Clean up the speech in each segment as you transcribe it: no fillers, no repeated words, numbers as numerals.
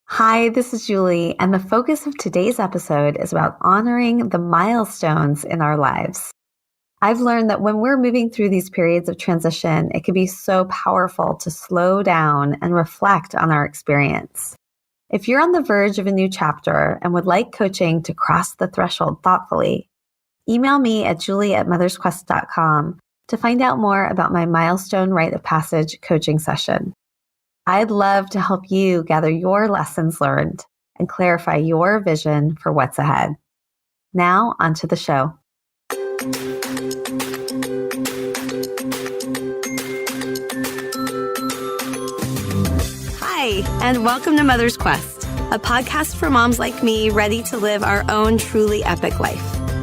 Hi, this is Julie, and the focus of today's episode is about honoring the milestones in our lives. I've learned that when we're moving through these periods of transition, it can be so powerful to slow down and reflect on our experience. If you're on the verge of a new chapter and would like coaching to cross the threshold thoughtfully, email me at julie@mothersquest.com to find out more about my Milestone Rite of Passage coaching session. I'd love to help you gather your lessons learned and clarify your vision for what's ahead. Now, onto the show. Hi, and welcome to Mother's Quest, a podcast for moms like me ready to live our own truly epic life.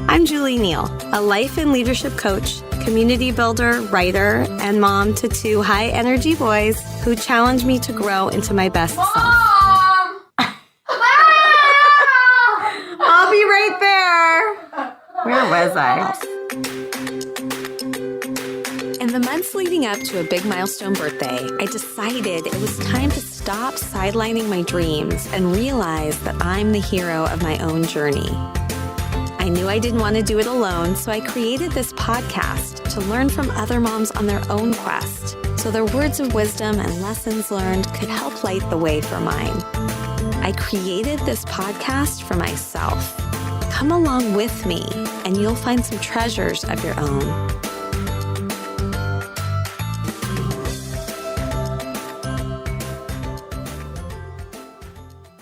I'm Julie Neale, a life and leadership coach, community builder, writer, and mom to two high-energy boys who challenge me to grow into my best self. Mom! I'll be right there. Where was I? In the months leading up to a big milestone birthday, I decided it was time to stop sidelining my dreams and realize that I'm the hero of my own journey. I knew I didn't want to do it alone, so I created this podcast to learn from other moms on their own quest, so their words of wisdom and lessons learned could help light the way for mine. I created this podcast for myself. Come along with me, and you'll find some treasures of your own.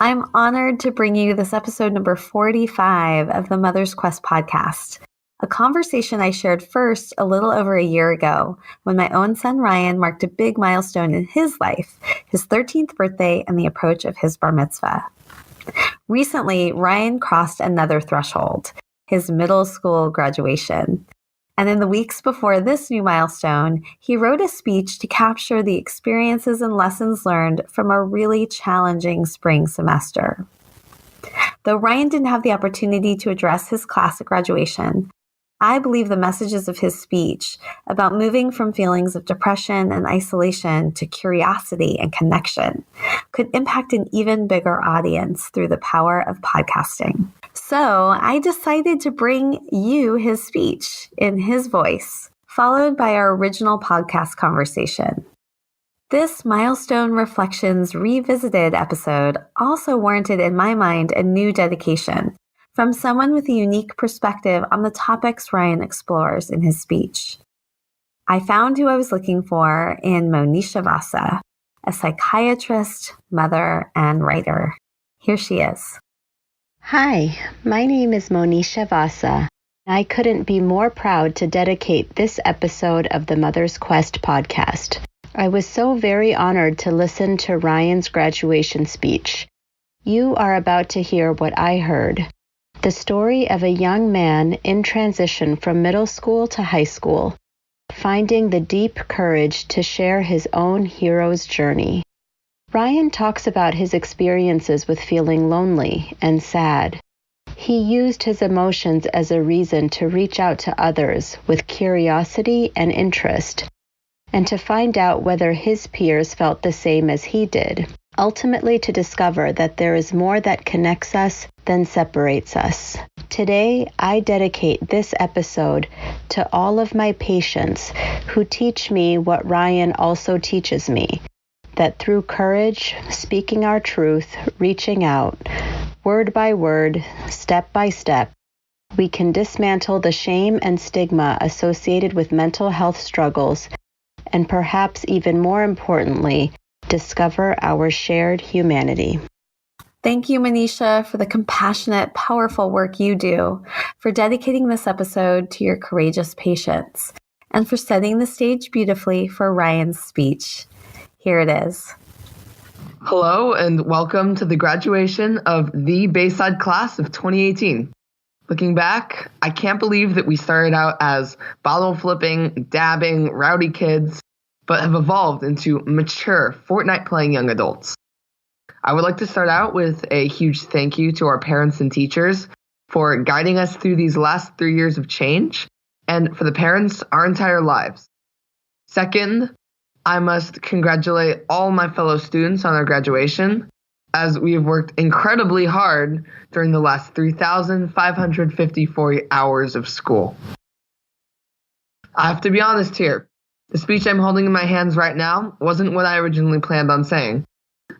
I'm honored to bring you this episode number 45 of the Mother's Quest podcast, a conversation I shared first a little over a year ago when my own son Ryan marked a big milestone in his life, his 13th birthday and the approach of his bar mitzvah. Recently, Ryan crossed another threshold, his middle school graduation. And in the weeks before this new milestone, he wrote a speech to capture the experiences and lessons learned from a really challenging spring semester. Though Ryan didn't have the opportunity to address his class at graduation, I believe the messages of his speech about moving from feelings of depression and isolation to curiosity and connection could impact an even bigger audience through the power of podcasting. So I decided to bring you his speech in his voice, followed by our original podcast conversation. This Milestone Reflections Revisited episode also warranted, in my mind, a new dedication from someone with a unique perspective on the topics Ryan explores in his speech. I found who I was looking for in Monisha Vasa, a psychiatrist, mother, and writer. Here she is. Hi, my name is Monisha Vasa. I couldn't be more proud to dedicate this episode of the Mother's Quest podcast. I was so very honored to listen to Ryan's graduation speech. You are about to hear what I heard. The story of a young man in transition from middle school to high school, finding the deep courage to share his own hero's journey. Ryan talks about his experiences with feeling lonely and sad. He used his emotions as a reason to reach out to others with curiosity and interest, and to find out whether his peers felt the same as he did, ultimately to discover that there is more that connects us than separates us. Today, I dedicate this episode to all of my patients who teach me what Ryan also teaches me, that through courage, speaking our truth, reaching out, word by word, step by step, we can dismantle the shame and stigma associated with mental health struggles, and perhaps even more importantly, discover our shared humanity. Thank you, Monisha, for the compassionate, powerful work you do, for dedicating this episode to your courageous patients, and for setting the stage beautifully for Ryan's speech. Here it is. Hello, and welcome to the graduation of the Bayside class of 2018. Looking back, I can't believe that we started out as bottle flipping, dabbing, rowdy kids, but have evolved into mature Fortnite playing young adults. I would like to start out with a huge thank you to our parents and teachers for guiding us through these last 3 years of change, and for the parents, our entire lives. Second, I must congratulate all my fellow students on their graduation. as we have worked incredibly hard during the last 3,554 hours of school. I have to be honest here. The speech I'm holding in my hands right now wasn't what I originally planned on saying.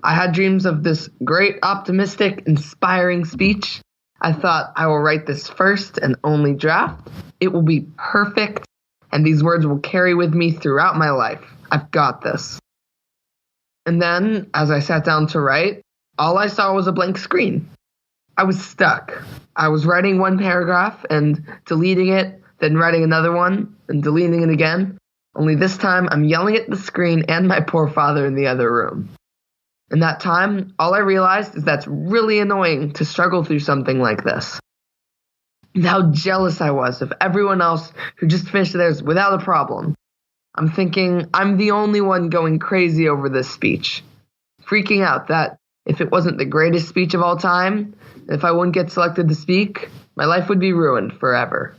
I had dreams of this great, optimistic, inspiring speech. I thought, I will write this first and only draft. It will be perfect, and these words will carry with me throughout my life. I've got this. And then, as I sat down to write, all I saw was a blank screen. I was stuck. I was writing one paragraph and deleting it, then writing another one and deleting it again. Only this time, I'm yelling at the screen and my poor father in the other room. In that time, all I realized is that's really annoying to struggle through something like this. And how jealous I was of everyone else who just finished theirs without a problem. I'm thinking I'm the only one going crazy over this speech. Freaking out that if it wasn't the greatest speech of all time, if I wouldn't get selected to speak, my life would be ruined forever.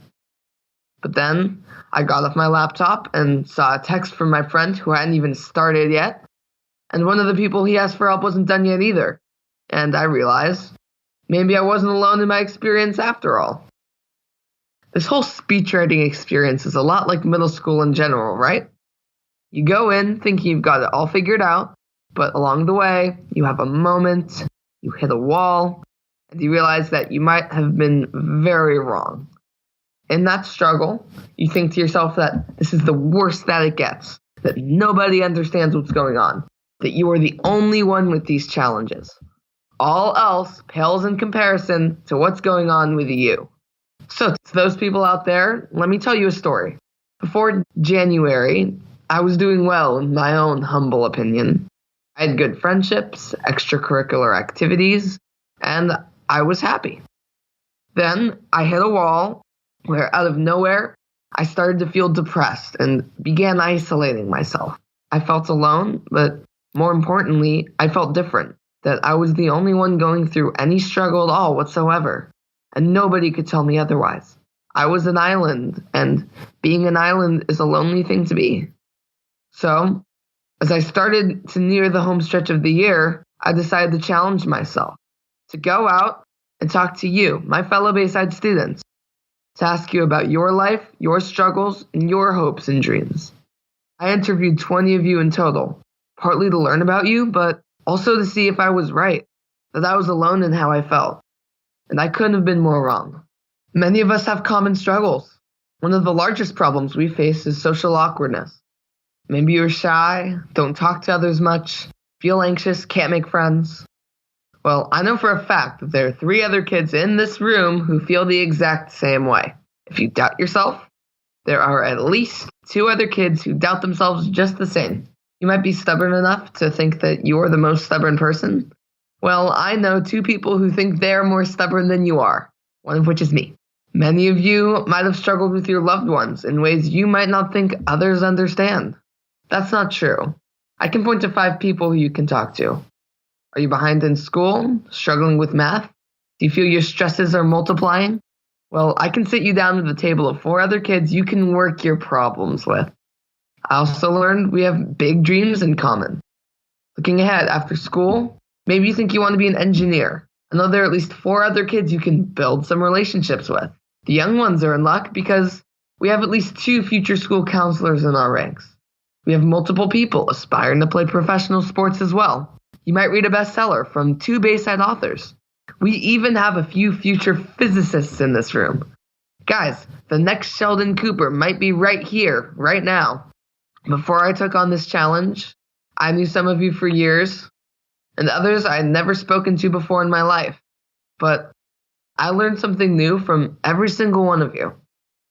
But then I got off my laptop and saw a text from my friend who hadn't even started yet. And one of the people he asked for help wasn't done yet either. And I realized maybe I wasn't alone in my experience after all. This whole speech writing experience is a lot like middle school in general, right? You go in thinking you've got it all figured out, but along the way, you have a moment, you hit a wall, and you realize that you might have been very wrong. In that struggle, you think to yourself that this is the worst that it gets, that nobody understands what's going on, that you are the only one with these challenges. All else pales in comparison to what's going on with you. So to those people out there, let me tell you a story. Before January, I was doing well in my own humble opinion. I had good friendships, extracurricular activities, and I was happy. Then I hit a wall where out of nowhere, I started to feel depressed and began isolating myself. I felt alone, but more importantly, I felt different, that I was the only one going through any struggle at all whatsoever, and nobody could tell me otherwise. I was an island, and being an island is a lonely thing to be. So, as I started to near the home stretch of the year, I decided to challenge myself, to go out and talk to you, my fellow Bayside students, to ask you about your life, your struggles, and your hopes and dreams. I interviewed 20 of you in total, partly to learn about you, but also to see if I was right, that I was alone in how I felt. And I couldn't have been more wrong. Many of us have common struggles. One of the largest problems we face is social awkwardness. Maybe you're shy, don't talk to others much, feel anxious, can't make friends. Well, I know for a fact that there are 3 other kids in this room who feel the exact same way. If you doubt yourself, there are at least 2 other kids who doubt themselves just the same. You might be stubborn enough to think that you're the most stubborn person. Well, I know 2 people who think they're more stubborn than you are, one of which is me. Many of you might have struggled with your loved ones in ways you might not think others understand. That's not true. I can point to 5 people who you can talk to. Are you behind in school? Struggling with math? Do you feel your stresses are multiplying? Well, I can sit you down at the table of 4 other kids you can work your problems with. I also learned we have big dreams in common. Looking ahead after school, maybe you think you want to be an engineer. I know there are at least 4 other kids you can build some relationships with. The young ones are in luck because we have at least 2 future school counselors in our ranks. We have multiple people aspiring to play professional sports as well. You might read a bestseller from 2 Bayside authors. We even have a few future physicists in this room. Guys, the next Sheldon Cooper might be right here, right now. Before I took on this challenge, I knew some of you for years, and others I had never spoken to before in my life. But I learned something new from every single one of you.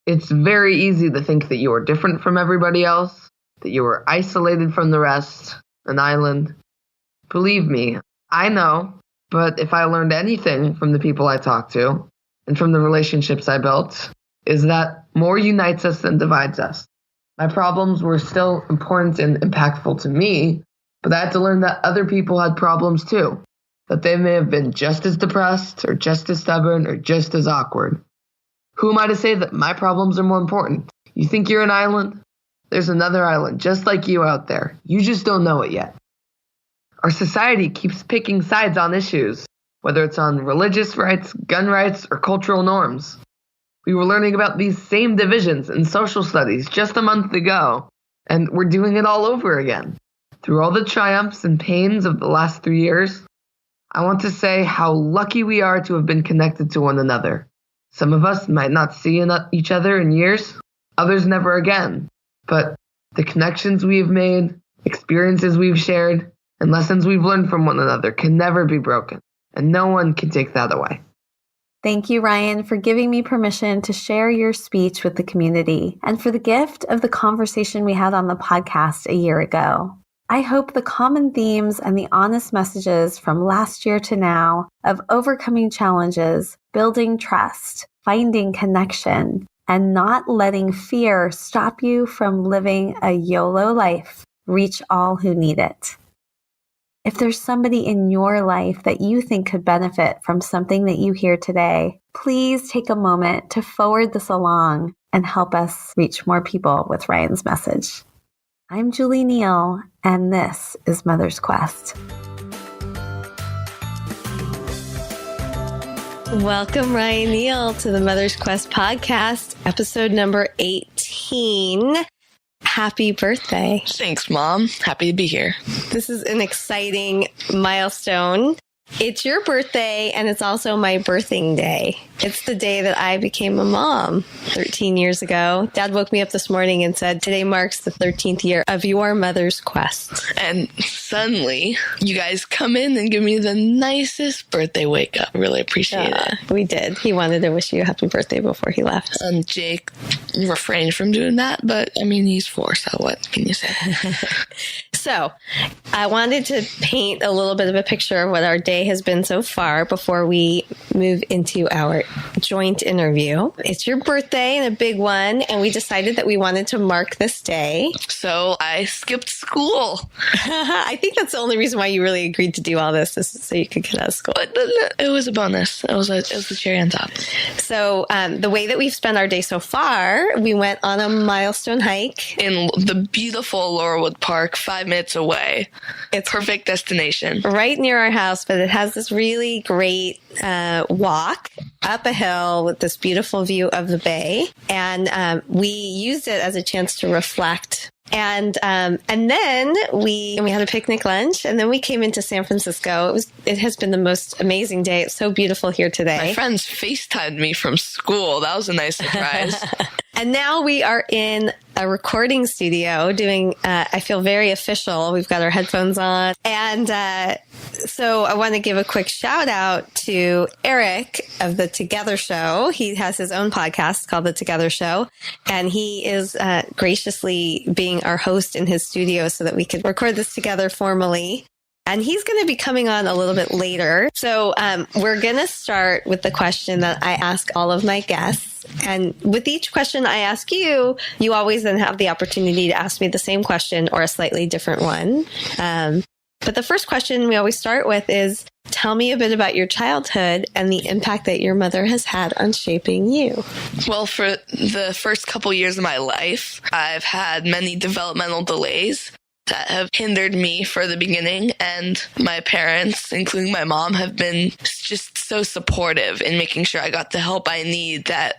It's very easy to think that you are different from everybody else, that you are isolated from the rest, an island. Believe me, I know, but if I learned anything from the people I talked to, and from the relationships I built, is that more unites us than divides us. My problems were still important and impactful to me, but I had to learn that other people had problems too, that they may have been just as depressed, or just as stubborn, or just as awkward. Who am I to say that my problems are more important? You think you're an island? There's another island just like you out there. You just don't know it yet. Our society keeps picking sides on issues, whether it's on religious rights, gun rights, or cultural norms. We were learning about these same divisions in social studies just a month ago, and we're doing it all over again. Through all the triumphs and pains of the last 3 years, I want to say how lucky we are to have been connected to one another. Some of us might not see each other in years, others never again. But the connections we have made, experiences we've shared, and lessons we've learned from one another can never be broken, and no one can take that away. Thank you, Ryan, for giving me permission to share your speech with the community and for the gift of the conversation we had on the podcast a year ago. I hope the common themes and the honest messages from last year to now of overcoming challenges, building trust, finding connection, and not letting fear stop you from living a YOLO life reach all who need it. If there's somebody in your life that you think could benefit from something that you hear today, please take a moment to forward this along and help us reach more people with Ryan's message. I'm Julie Neale, and this is Mother's Quest. Welcome, Ryan Neale, to the Mother's Quest podcast, episode number 18. Happy birthday. Thanks, Mom. Happy to be here. This is an exciting milestone. It's your birthday, and it's also my birthing day. It's the day that I became a mom 13 years ago. Dad woke me up this morning and said, today marks the 13th year of your mother's quest. And suddenly, you guys come in and give me the nicest birthday wake up. Really appreciate it. We did. He wanted to wish you a happy birthday before he left. And Jake refrained from doing that, but I mean, he's 4, so what can you say? So, I wanted to paint a little bit of a picture of what our day has been so far before we move into our joint interview. It's your birthday and a big one, and we decided that we wanted to mark this day. So I skipped school. I think that's the only reason why you really agreed to do all this, is so you could get out of school. But it was a bonus. It was the cherry on top. So the way that we've spent our day so far, we went on a Milestone hike. In the beautiful Laurelwood Park, 5 minutes away. It's perfect destination. Right near our house, but it has this really great walk up a hill with this beautiful view of the bay. And we used it as a chance to reflect. And then we had a picnic lunch, and then we came into San Francisco. It has been the most amazing day. It's so beautiful here today. My friends FaceTimed me from school. That was a nice surprise. And now we are in a recording studio doing, I feel very official. We've got our headphones on. And so I want to give a quick shout out to Eric of The Together Show. He has his own podcast called The Together Show. And he is graciously being our host in his studio so that we could record this together formally. And he's going to be coming on a little bit later. So we're going to start with the question that I ask all of my guests. And with each question I ask you, you always then have the opportunity to ask me the same question or a slightly different one. But the first question we always start with is, tell me a bit about your childhood and the impact that your mother has had on shaping you. Well, for the first couple years of my life, I've had many developmental delays that have hindered me for the beginning, and my parents, including my mom, have been just so supportive in making sure I got the help I need, that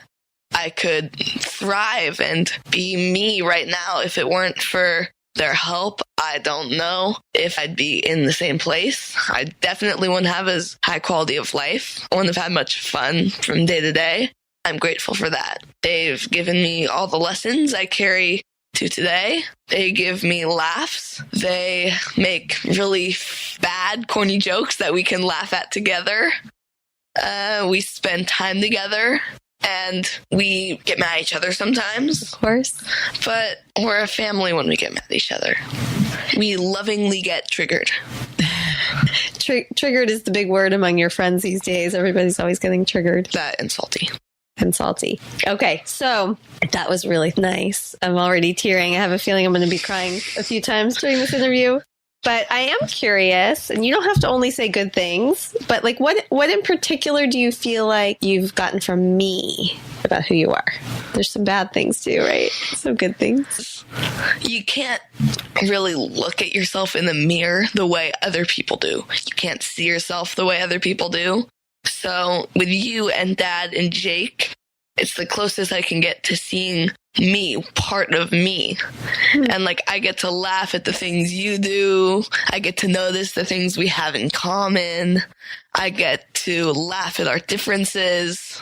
I could thrive and be me right now. If it weren't for their help, I don't know if I'd be in the same place. I definitely wouldn't have as high quality of life. I wouldn't have had much fun from day to day. I'm grateful for that. They've given me all the lessons I carry to today. They give me laughs. They make really bad, corny jokes that we can laugh at together. We spend time together. And we get mad at each other sometimes. Of course. But we're a family when we get mad at each other. We lovingly get triggered. Triggered is the big word among your friends these days. Everybody's always getting triggered. That and salty. And salty. Okay, so that was really nice. I'm already tearing. I have a feeling I'm going to be crying a few times during this interview. But I am curious, and you don't have to only say good things, but like what in particular do you feel like you've gotten from me about who you are? There's some bad things too, right? Some good things. You can't really look at yourself in the mirror the way other people do. You can't see yourself the way other people do. So with you and Dad and Jake, it's the closest I can get to seeing me, part of me. And like, I get to laugh at the things you do. I get to notice the things we have in common. I get to laugh at our differences.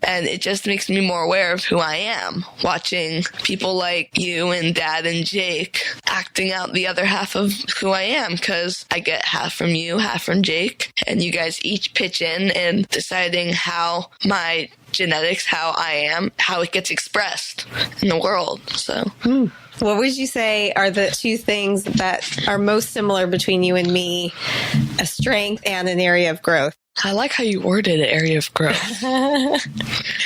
And it just makes me more aware of who I am, watching people like you and Dad and Jake acting out the other half of who I am, because I get half from you, half from Jake, and you guys each pitch in and deciding how my genetics, how I am, how it gets expressed in the world. So What would you say are the two things that are most similar between you and me, a strength and an area of growth? I like how you worded area of growth.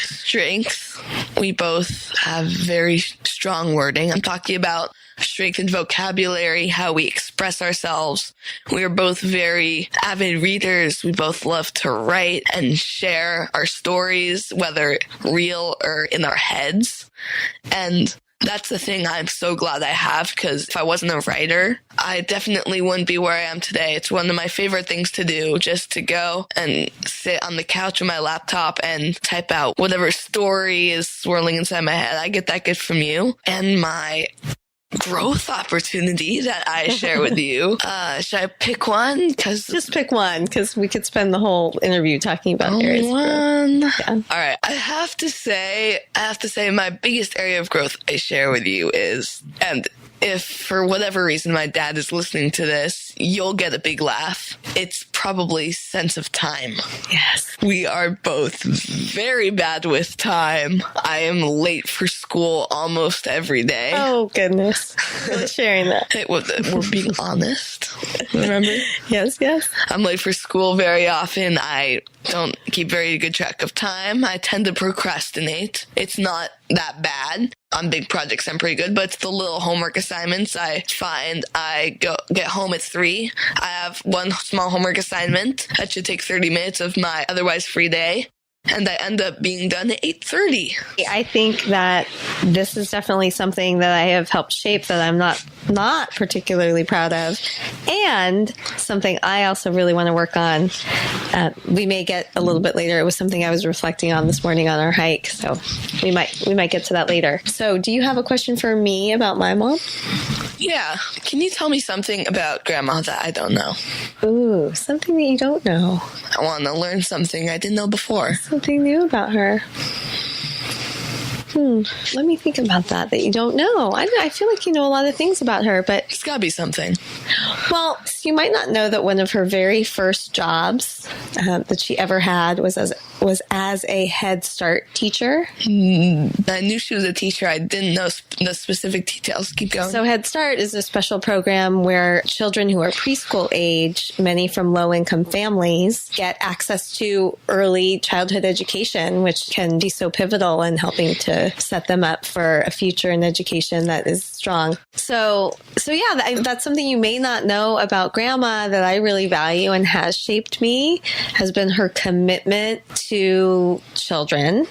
Strengths. We both have very strong wording. I'm talking about strength in vocabulary, how we express ourselves. We are both very avid readers. We both love to write and share our stories, whether real or in our heads. And that's the thing I'm so glad I have, because if I wasn't a writer, I definitely wouldn't be where I am today. It's one of my favorite things to do, just to go and sit on the couch with my laptop and type out whatever story is swirling inside my head. I get that gift from you. And my growth opportunity that I share with you. Should I pick one? Just pick one, because we could spend the whole interview talking about areas of growth. Yeah. All right. I have to say my biggest area of growth I share with you is, and if for whatever reason my dad is listening to this, you'll get a big laugh. It's probably sense of time. Yes. We are both very bad with time. I am late for school almost every day. Oh, goodness. Really sharing that. We're being honest. Remember? Yes, yes. I'm late for school very often. I don't keep very good track of time. I tend to procrastinate. It's not that bad. On big projects, I'm pretty good, but it's the little homework assignments. I find I get home at 3. I have one small homework assignment that should take 30 minutes of my otherwise free day, and I end up being done at 8:30. I think that this is definitely something that I have helped shape that I'm not particularly proud of, and something I also really want to work on. We may get a little bit later. It was something I was reflecting on this morning on our hike, so we might get to that later. So, do you have a question for me about my mom? Yeah. Can you tell me something about Grandma that I don't know? Ooh, something that you don't know. I want to learn something I didn't know before. Something new about her. Let me think about that you don't know. I feel like you know a lot of things about her, but It's got to be something. Well, you might not know that one of her very first jobs that she ever had was as a Head Start teacher. I knew she was a teacher. I didn't know the specific details. Keep going. So Head Start is a special program where children who are preschool age, many from low-income families, get access to early childhood education, which can be so pivotal in helping to set them up for a future in education that is strong. So yeah, that's something you may not know about Grandma that I really value and has shaped me, has been her commitment to children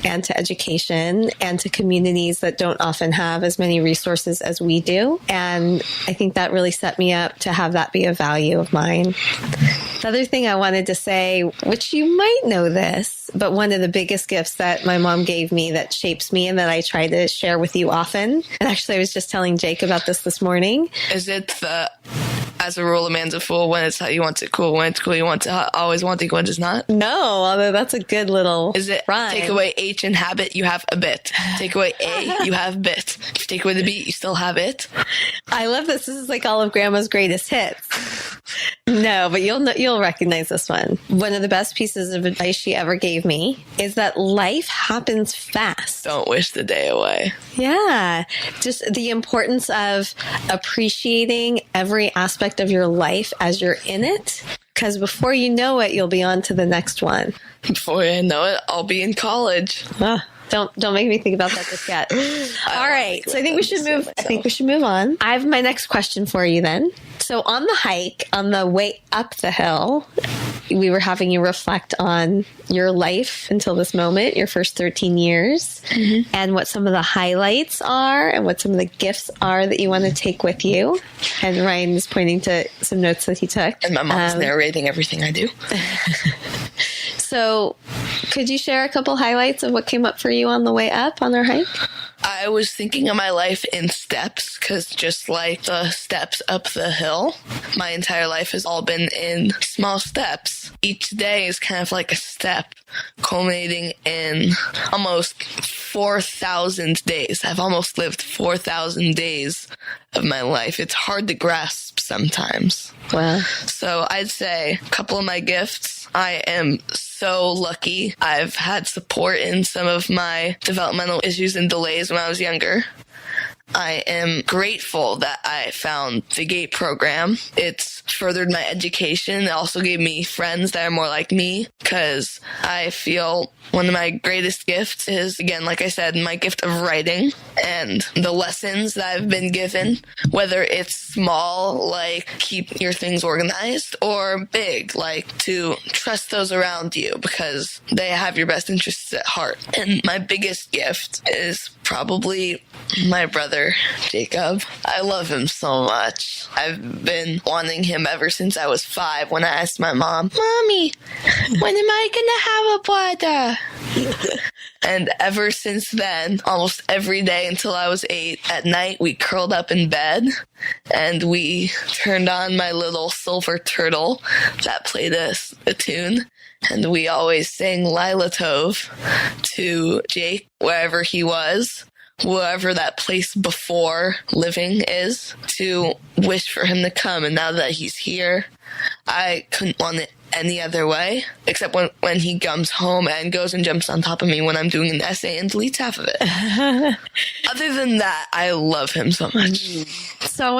and to education and to communities that don't often have as many resources as we do. And I think that really set me up to have that be a value of mine. The other thing I wanted to say, which you might know this, but one of the biggest gifts that my mom gave me that shapes me and that I try to share with you often, and actually I was just telling Jake about this morning. Is it the, as a rule, a man's a fool when it's how you want it cool, when it's cool you want to always want it when it's not? No, although that's a good little Is it rhyme. Take away H in habit, you have a bit. Take away A, you have bit. If you take away the B, you still have it. I love this. This is like all of Grandma's greatest hits. No, but you'll recognize this one. One of the best pieces of advice she ever gave me is that life happens fast. Don't wish the day away. Yeah. Just the importance of appreciating every aspect of your life as you're in it. Because before you know it, you'll be on to the next one. Before I know it, I'll be in college. Don't make me think about that just yet. All right. So I think we should move. I think we should move on. I have my next question for you then. So on the hike, on the way up the hill, we were having you reflect on your life until this moment, your first 13 years, and what some of the highlights are and what some of the gifts are that you want to take with you. And Ryan is pointing to some notes that he took. And my mom's narrating everything I do. So could you share a couple highlights of what came up for you on the way up on our hike? I was thinking of my life in steps, because just like the steps up the hill, my entire life has all been in small steps. Each day is kind of like a step, culminating in almost 4,000 days. I've almost lived 4,000 days of my life. It's hard to grasp sometimes. Wow. So I'd say a couple of my gifts. I am so lucky. I've had support in some of my developmental issues and delays when I was younger. I am grateful that I found the GATE program. It's furthered my education. It also gave me friends that are more like me, because I feel one of my greatest gifts is, again, like I said, my gift of writing and the lessons that I've been given, whether it's small, like keep your things organized, or big, like to trust those around you because they have your best interests at heart. And my biggest gift is probably my brother, Jacob. I love him so much. I've been wanting him ever since I was 5 when I asked my mom, Mommy, when am I gonna have a brother? And ever since then, almost every day until I was 8, at night we curled up in bed and we turned on my little silver turtle that played a tune. And we always sang Lila Tove to Jake wherever he was, wherever that place before living is, to wish for him to come. And now that he's here, I couldn't want it any other way, except when he comes home and goes and jumps on top of me when I'm doing an essay and deletes half of it. Other than that, I love him so much. So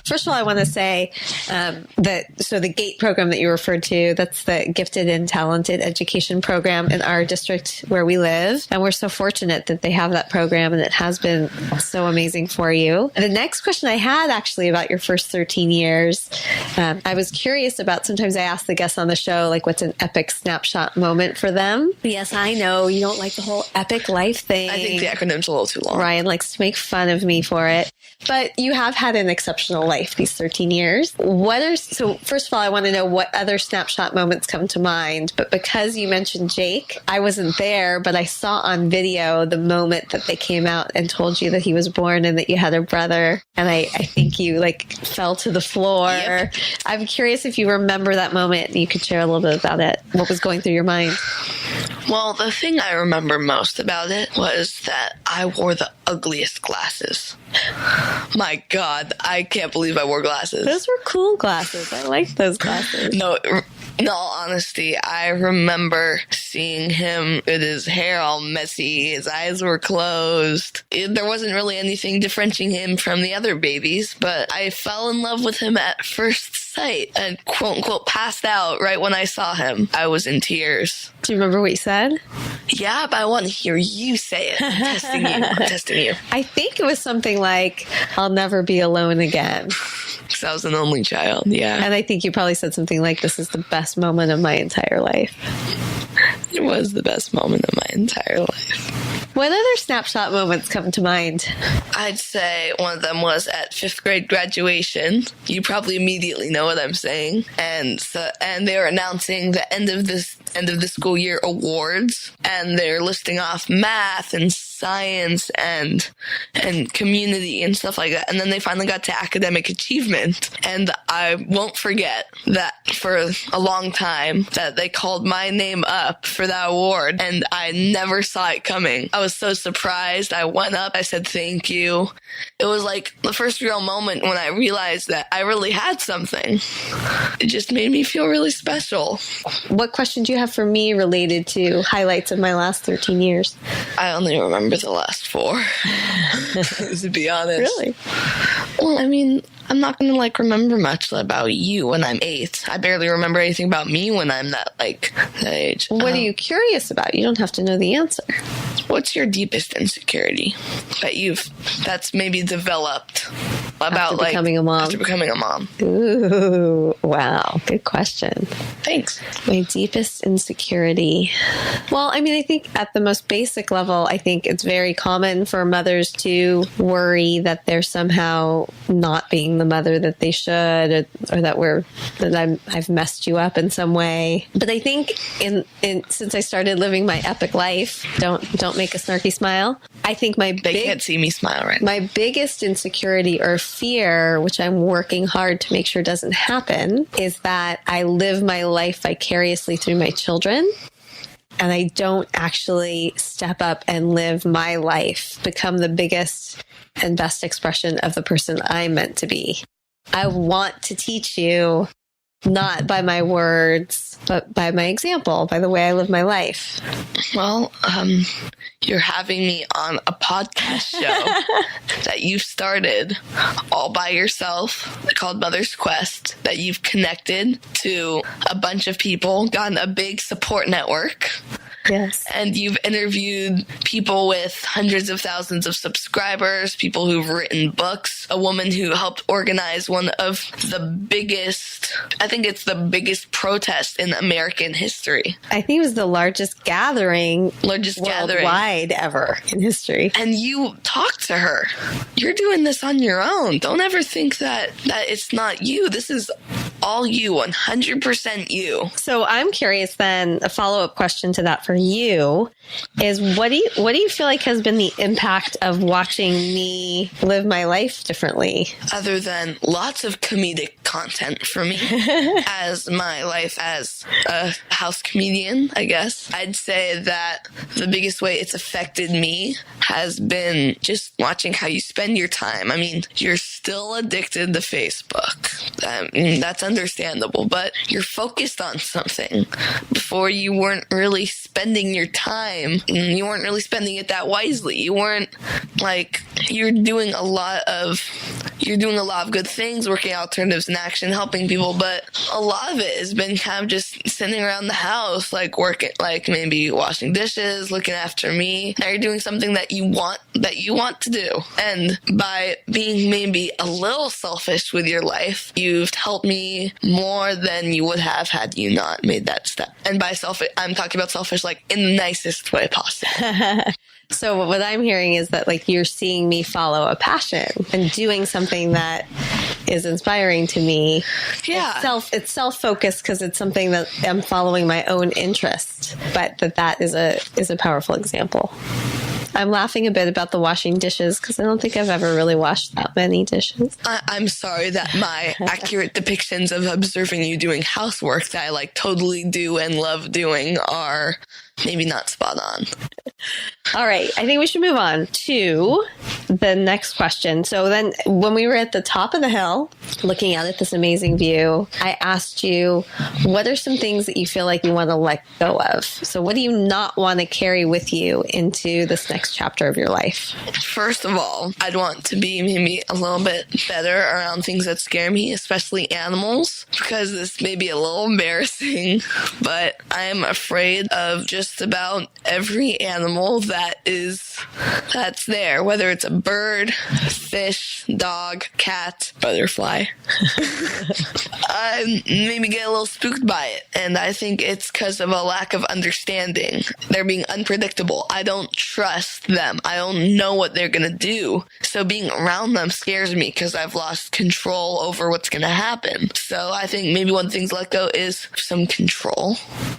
first of all, I want to say so the GATE program that you referred to, that's the Gifted and Talented Education Program in our district where we live. And we're so fortunate that they have that program, and it has been so amazing for you. And the next question I had actually about your first 13 years, I was curious about, sometimes I ask the guests on the show, like, what's an epic snapshot moment for them? Yes, I know you don't like the whole epic life thing. I think the acronym's a little too long. Ryan likes to make fun of me for it. But you have had an exceptional life these 13 years. So first of all, I want to know what other snapshot moments come to mind. But because you mentioned Jake, I wasn't there, but I saw on video the moment that they came out and told you that he was born and that you had a brother. And I think you fell to the floor. Yep. I'm curious if you remember that moment and you could share a little bit about it. What was going through your mind? Well, the thing I remember most about it was that I wore the ugliest glasses. My God, I can't believe I wore glasses. Those were cool glasses. I liked those glasses. No, in all honesty, I remember seeing him with his hair all messy, his eyes were closed. There wasn't really anything differentiating him from the other babies, but I fell in love with him at first sight and quote-unquote passed out right when I saw him. I was in tears. Do you remember what you said? Yeah, but I want to hear you say it. I'm testing you. I think it was something like, I'll never be alone again. Because I was an only child, yeah. And I think you probably said something like, this is the best moment of my entire life. It was the best moment of my entire life. What other snapshot moments come to mind? I'd say one of them was at 5th grade graduation. You probably immediately know what I'm saying. And they were announcing the end of the school year awards, and they're listing off math and science and community and stuff like that. And then they finally got to academic achievement. And I won't forget that for a long time that they called my name up for that award, and I never saw it coming. I was so surprised. I went up, I said thank you. It was like the first real moment when I realized that I really had something. It just made me feel really special. What question do you have for me related to highlights of my last 13 years? I only remember the last 4, to be honest. Really? Well, I mean, I'm not going to remember much about you when I'm 8. I barely remember anything about me when I'm that age. What are you curious about? You don't have to know the answer. What's your deepest insecurity that's maybe developed about becoming a mom? After becoming a mom. Ooh, wow. Good question. Thanks. My deepest insecurity. Well, I think at the most basic level, I think it's very common for mothers to worry that they're somehow not being the mother that they should, or that I've messed you up in some way. But I think since I started living my epic life, don't make a snarky smile. I think they can't see me smile right now. My biggest insecurity or fear, which I'm working hard to make sure doesn't happen, is that I live my life vicariously through my children. And I don't actually step up and live my life, become the biggest and best expression of the person I'm meant to be. I want to teach you, not by my words, but by my example, by the way I live my life. Well, you're having me on a podcast show that you started all by yourself called Mother's Quest, that you've connected to a bunch of people, gotten a big support network. Yes. And you've interviewed people with hundreds of thousands of subscribers, people who've written books, a woman who helped organize one of the biggest, I think it's the biggest protest in American history. I think it was the largest gathering worldwide ever in history. And you talked to her. You're doing this on your own. Don't ever think that it's not you. This is all you, 100% you. So I'm curious then, a follow-up question to that for you is what do you feel like has been the impact of watching me live my life differently? Other than lots of comedic content for me as my life as a house comedian, I guess. I'd say that the biggest way it's affected me has been just watching how you spend your time. You're still addicted to Facebook. That's understandable, but you're focused on something. Before, you weren't really spending your time. You weren't really spending it that wisely. You weren't you're doing a lot of good things, working alternatives in action, helping people, but a lot of it has been kind of just sitting around the house, working, maybe washing dishes, looking after me. Now you're doing something that you want to do. And by being maybe a little selfish with your life, you've helped me more than you would have had you not made that step. And by selfish, I'm talking about selfish in the nicest way possible. So what I'm hearing is that you're seeing me follow a passion and doing something that is inspiring to me. Yeah. It's self-focused because it's something that I'm following my own interest, but that is a powerful example. I'm laughing a bit about the washing dishes because I don't think I've ever really washed that many dishes. I'm sorry that my accurate depictions of observing you doing housework that I totally do and love doing are maybe not spot on. All right. I think we should move on to the next question. So then when we were at the top of the hill looking out at this amazing view, I asked you, what are some things that you feel like you want to let go of? So what do you not want to carry with you into this next chapter of your life? First of all, I'd want to be maybe a little bit better around things that scare me, especially animals, because this may be a little embarrassing, but I'm afraid of just about every animal that's there, whether it's a bird, fish, dog, cat, butterfly. I maybe get a little spooked by it, and I think it's because of a lack of understanding. They're being unpredictable. I don't trust them. I don't know what they're going to do. So being around them scares me because I've lost control over what's going to happen. So I think maybe one of the things to let go is some control,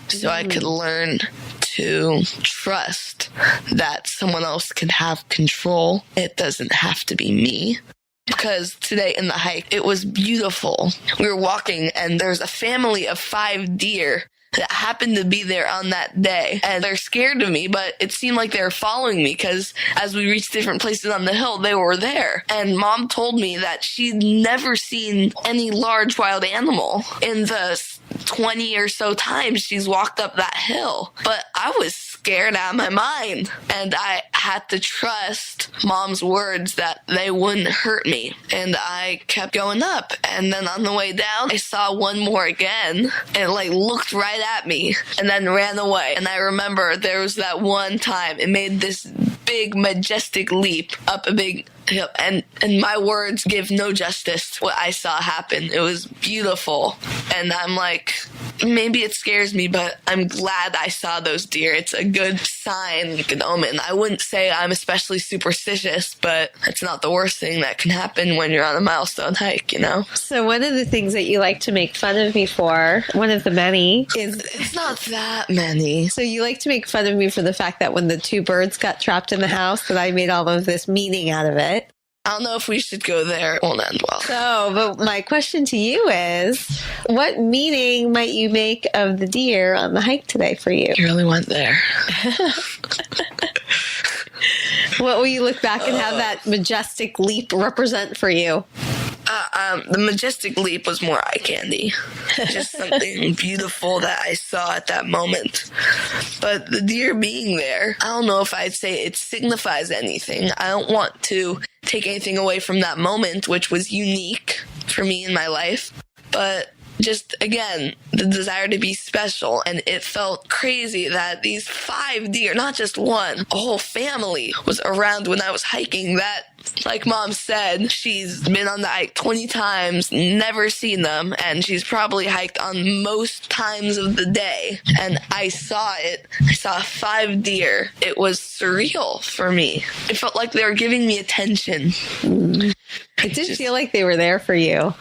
so I could learn to trust that someone else can have control. It doesn't have to be me. Because today in the hike, it was beautiful. We were walking and there's a family of 5 deer that happened to be there on that day. And they're scared of me, but it seemed like they were following me because as we reached different places on the hill, they were there. And Mom told me that she'd never seen any large wild animal in the 20 or so times she's walked up that hill. But I was scared out of my mind. And I had to trust Mom's words that they wouldn't hurt me. And I kept going up. And then on the way down, I saw one more again. And it looked right at me and then ran away. And I remember there was that one time it made this big, majestic leap up a big hill. And my words give no justice to what I saw happen. It was beautiful. And I'm like, maybe it scares me, but I'm glad I saw those deer. It's a good sign, a good omen. I wouldn't say I'm especially superstitious, but it's not the worst thing that can happen when you're on a milestone hike, So one of the things that you like to make fun of me for, one of the many, is... It's not that many. So you like to make fun of me for the fact that when the two birds got trapped in the house, that I made all of this meaning out of it. I don't know if we should go there. It won't end well. So, but my question to you is, what meaning might you make of the deer on the hike today for you? You really went there. What will you look back and have that majestic leap represent for you? The majestic leap was more eye candy. Just something beautiful that I saw at that moment. But the deer being there, I don't know if I'd say it signifies anything. I don't want to take anything away from that moment, which was unique for me in my life. But just, again, the desire to be special. And it felt crazy that these 5 deer, not just one, a whole family was around when I was hiking. That, like Mom said, she's been on the hike 20 times, never seen them, and she's probably hiked on most times of the day. And I saw it. I saw 5 deer. It was surreal for me. It felt like they were giving me attention. It did feel like they were there for you.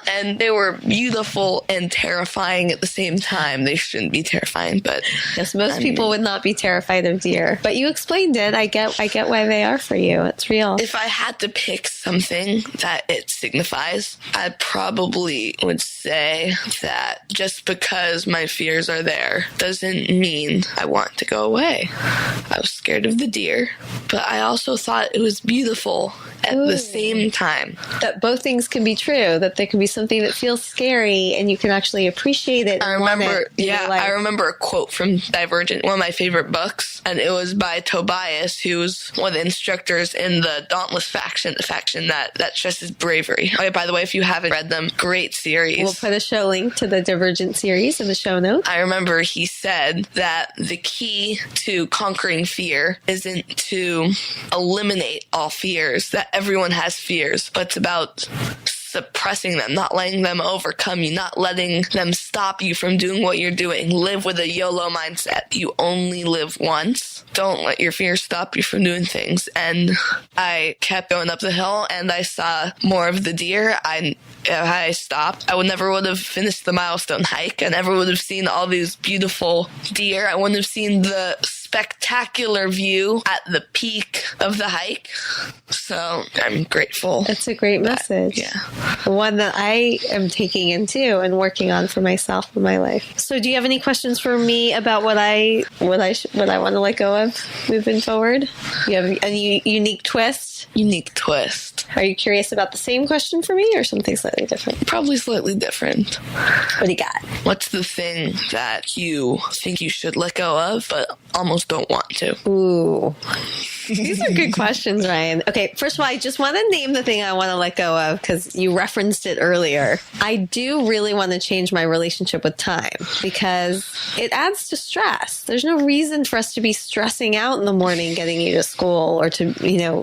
And they were beautiful and terrifying at the same time. They shouldn't be terrifying, but... Yes, most people would not be terrified of deer. But you explained it. I get why they are for you. It's real. If I had to pick something that it signifies, I probably would say that just because my fears are there doesn't mean I want to go away. I was scared of the deer, but I also thought it was beautiful at the same time. That both things can be true, that there can be something that feels scary and you can actually appreciate it. I remember a quote from Divergent, one of my favorite books, and it was by Tobias, who's one of the instructors in the Dauntless faction, the faction that stresses bravery. Oh, by the way, if you haven't read them, great series. We'll put a show link to the Divergent series in the show notes. I remember he said that the key to conquering fear isn't to eliminate all fears, that everyone has fears, but it's about suppressing them, not letting them overcome you, not letting them stop you from doing what you're doing. Live with a YOLO mindset. You only live once. Don't let your fears stop you from doing things. And I kept going up the hill and I saw more of the deer. If I stopped, I would have finished the milestone hike. I never would have seen all these beautiful deer. I wouldn't have seen the spectacular view at the peak of the hike. So I'm grateful. That's a great message. Yeah. One that I am taking into and working on for myself in my life. So do you have any questions for me about what I want to let go of moving forward? You have a unique twist? Unique twist. Are you curious about the same question for me or something slightly different? Probably slightly different. What do you got? What's the thing that you think you should let go of, but almost don't want to? Ooh. These are good questions, Ryan. Okay, first of all, I just want to name the thing I want to let go of because you referenced it earlier. I do really want to change my relationship with time because it adds to stress. There's no reason for us to be stressing out in the morning getting you to school or to,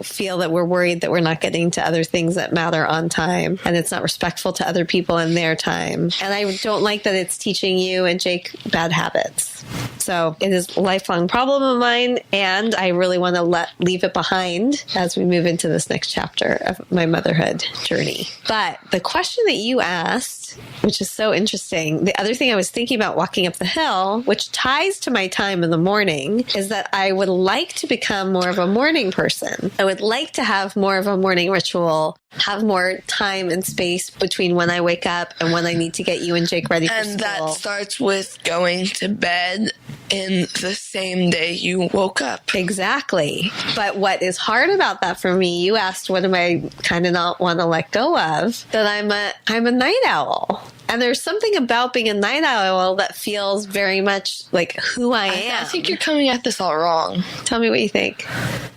feel that we're worried that we're not getting to other things that matter on time and it's not respectful to other people and their time. And I don't like that it's teaching you and Jake bad habits. So it is a lifelong problem of mine and I really want to leave it behind as we move into this next chapter of my motherhood journey. But the question that you asked, which is so interesting, the other thing I was thinking about walking up the hill, which ties to my time in the morning, is that I would like to become more of a morning person. I would like to have more of a morning ritual, have more time and space between when I wake up and when I need to get you and Jake ready for school. And that starts with going to bed in the same day you woke up. Exactly. But what is hard about that for me, you asked what am I kind of not want to let go of, that I'm a night owl. And there's something about being a night owl that feels very much like who I am. I think you're coming at this all wrong. Tell me what you think.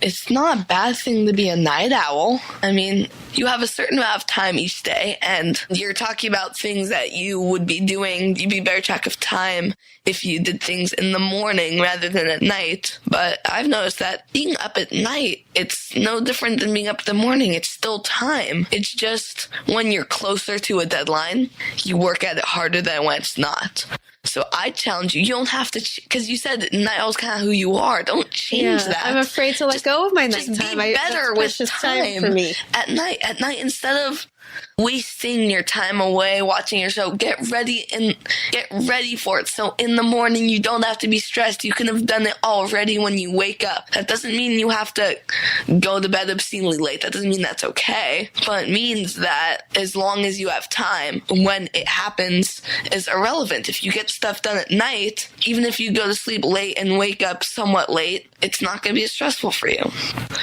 It's not a bad thing to be a night owl. I mean, you have a certain amount of time each day, and you're talking about things that you would be doing. You'd be better track of time if you did things in the morning rather than at night. But I've noticed that being up at night, it's no different than being up in the morning. It's still time. It's just when you're closer to a deadline, you work at it harder than when it's not. So I challenge you. You don't have to, because you said night owl's kind of who you are. Don't change that. I'm afraid to let go of my nighttime. Just be better with time for me. At night, instead of wasting your time away watching your show, get ready for it. So in the morning, you don't have to be stressed. You can have done it already when you wake up. That doesn't mean you have to go to bed obscenely late. That doesn't mean that's okay. But it means that as long as you have time, when it happens is irrelevant. If you get stuff done at night, even if you go to sleep late and wake up somewhat late, it's not going to be as stressful for you.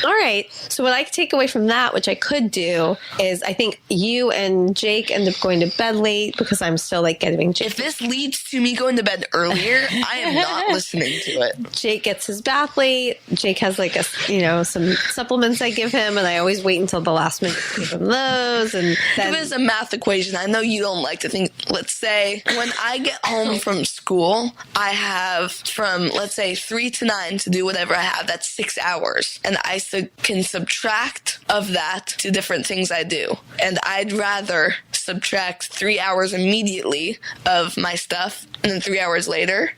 All right. So what I take away from that, which I could do, is I think you and Jake end up going to bed late because I'm still like getting Jake. If this leads to me going to bed earlier, I am not listening to it. Jake gets his bath late. Jake has like some supplements I give him, and I always wait until the last minute to give him those. And then, if it's a math equation, I know you don't like to think. Let's say when I get home from school, I have from, let's say, 3 to 9 to do whatever I have. That's 6 hours. And I can subtract of that to different things I do. And I'd rather subtract 3 hours immediately of my stuff and then 3 hours later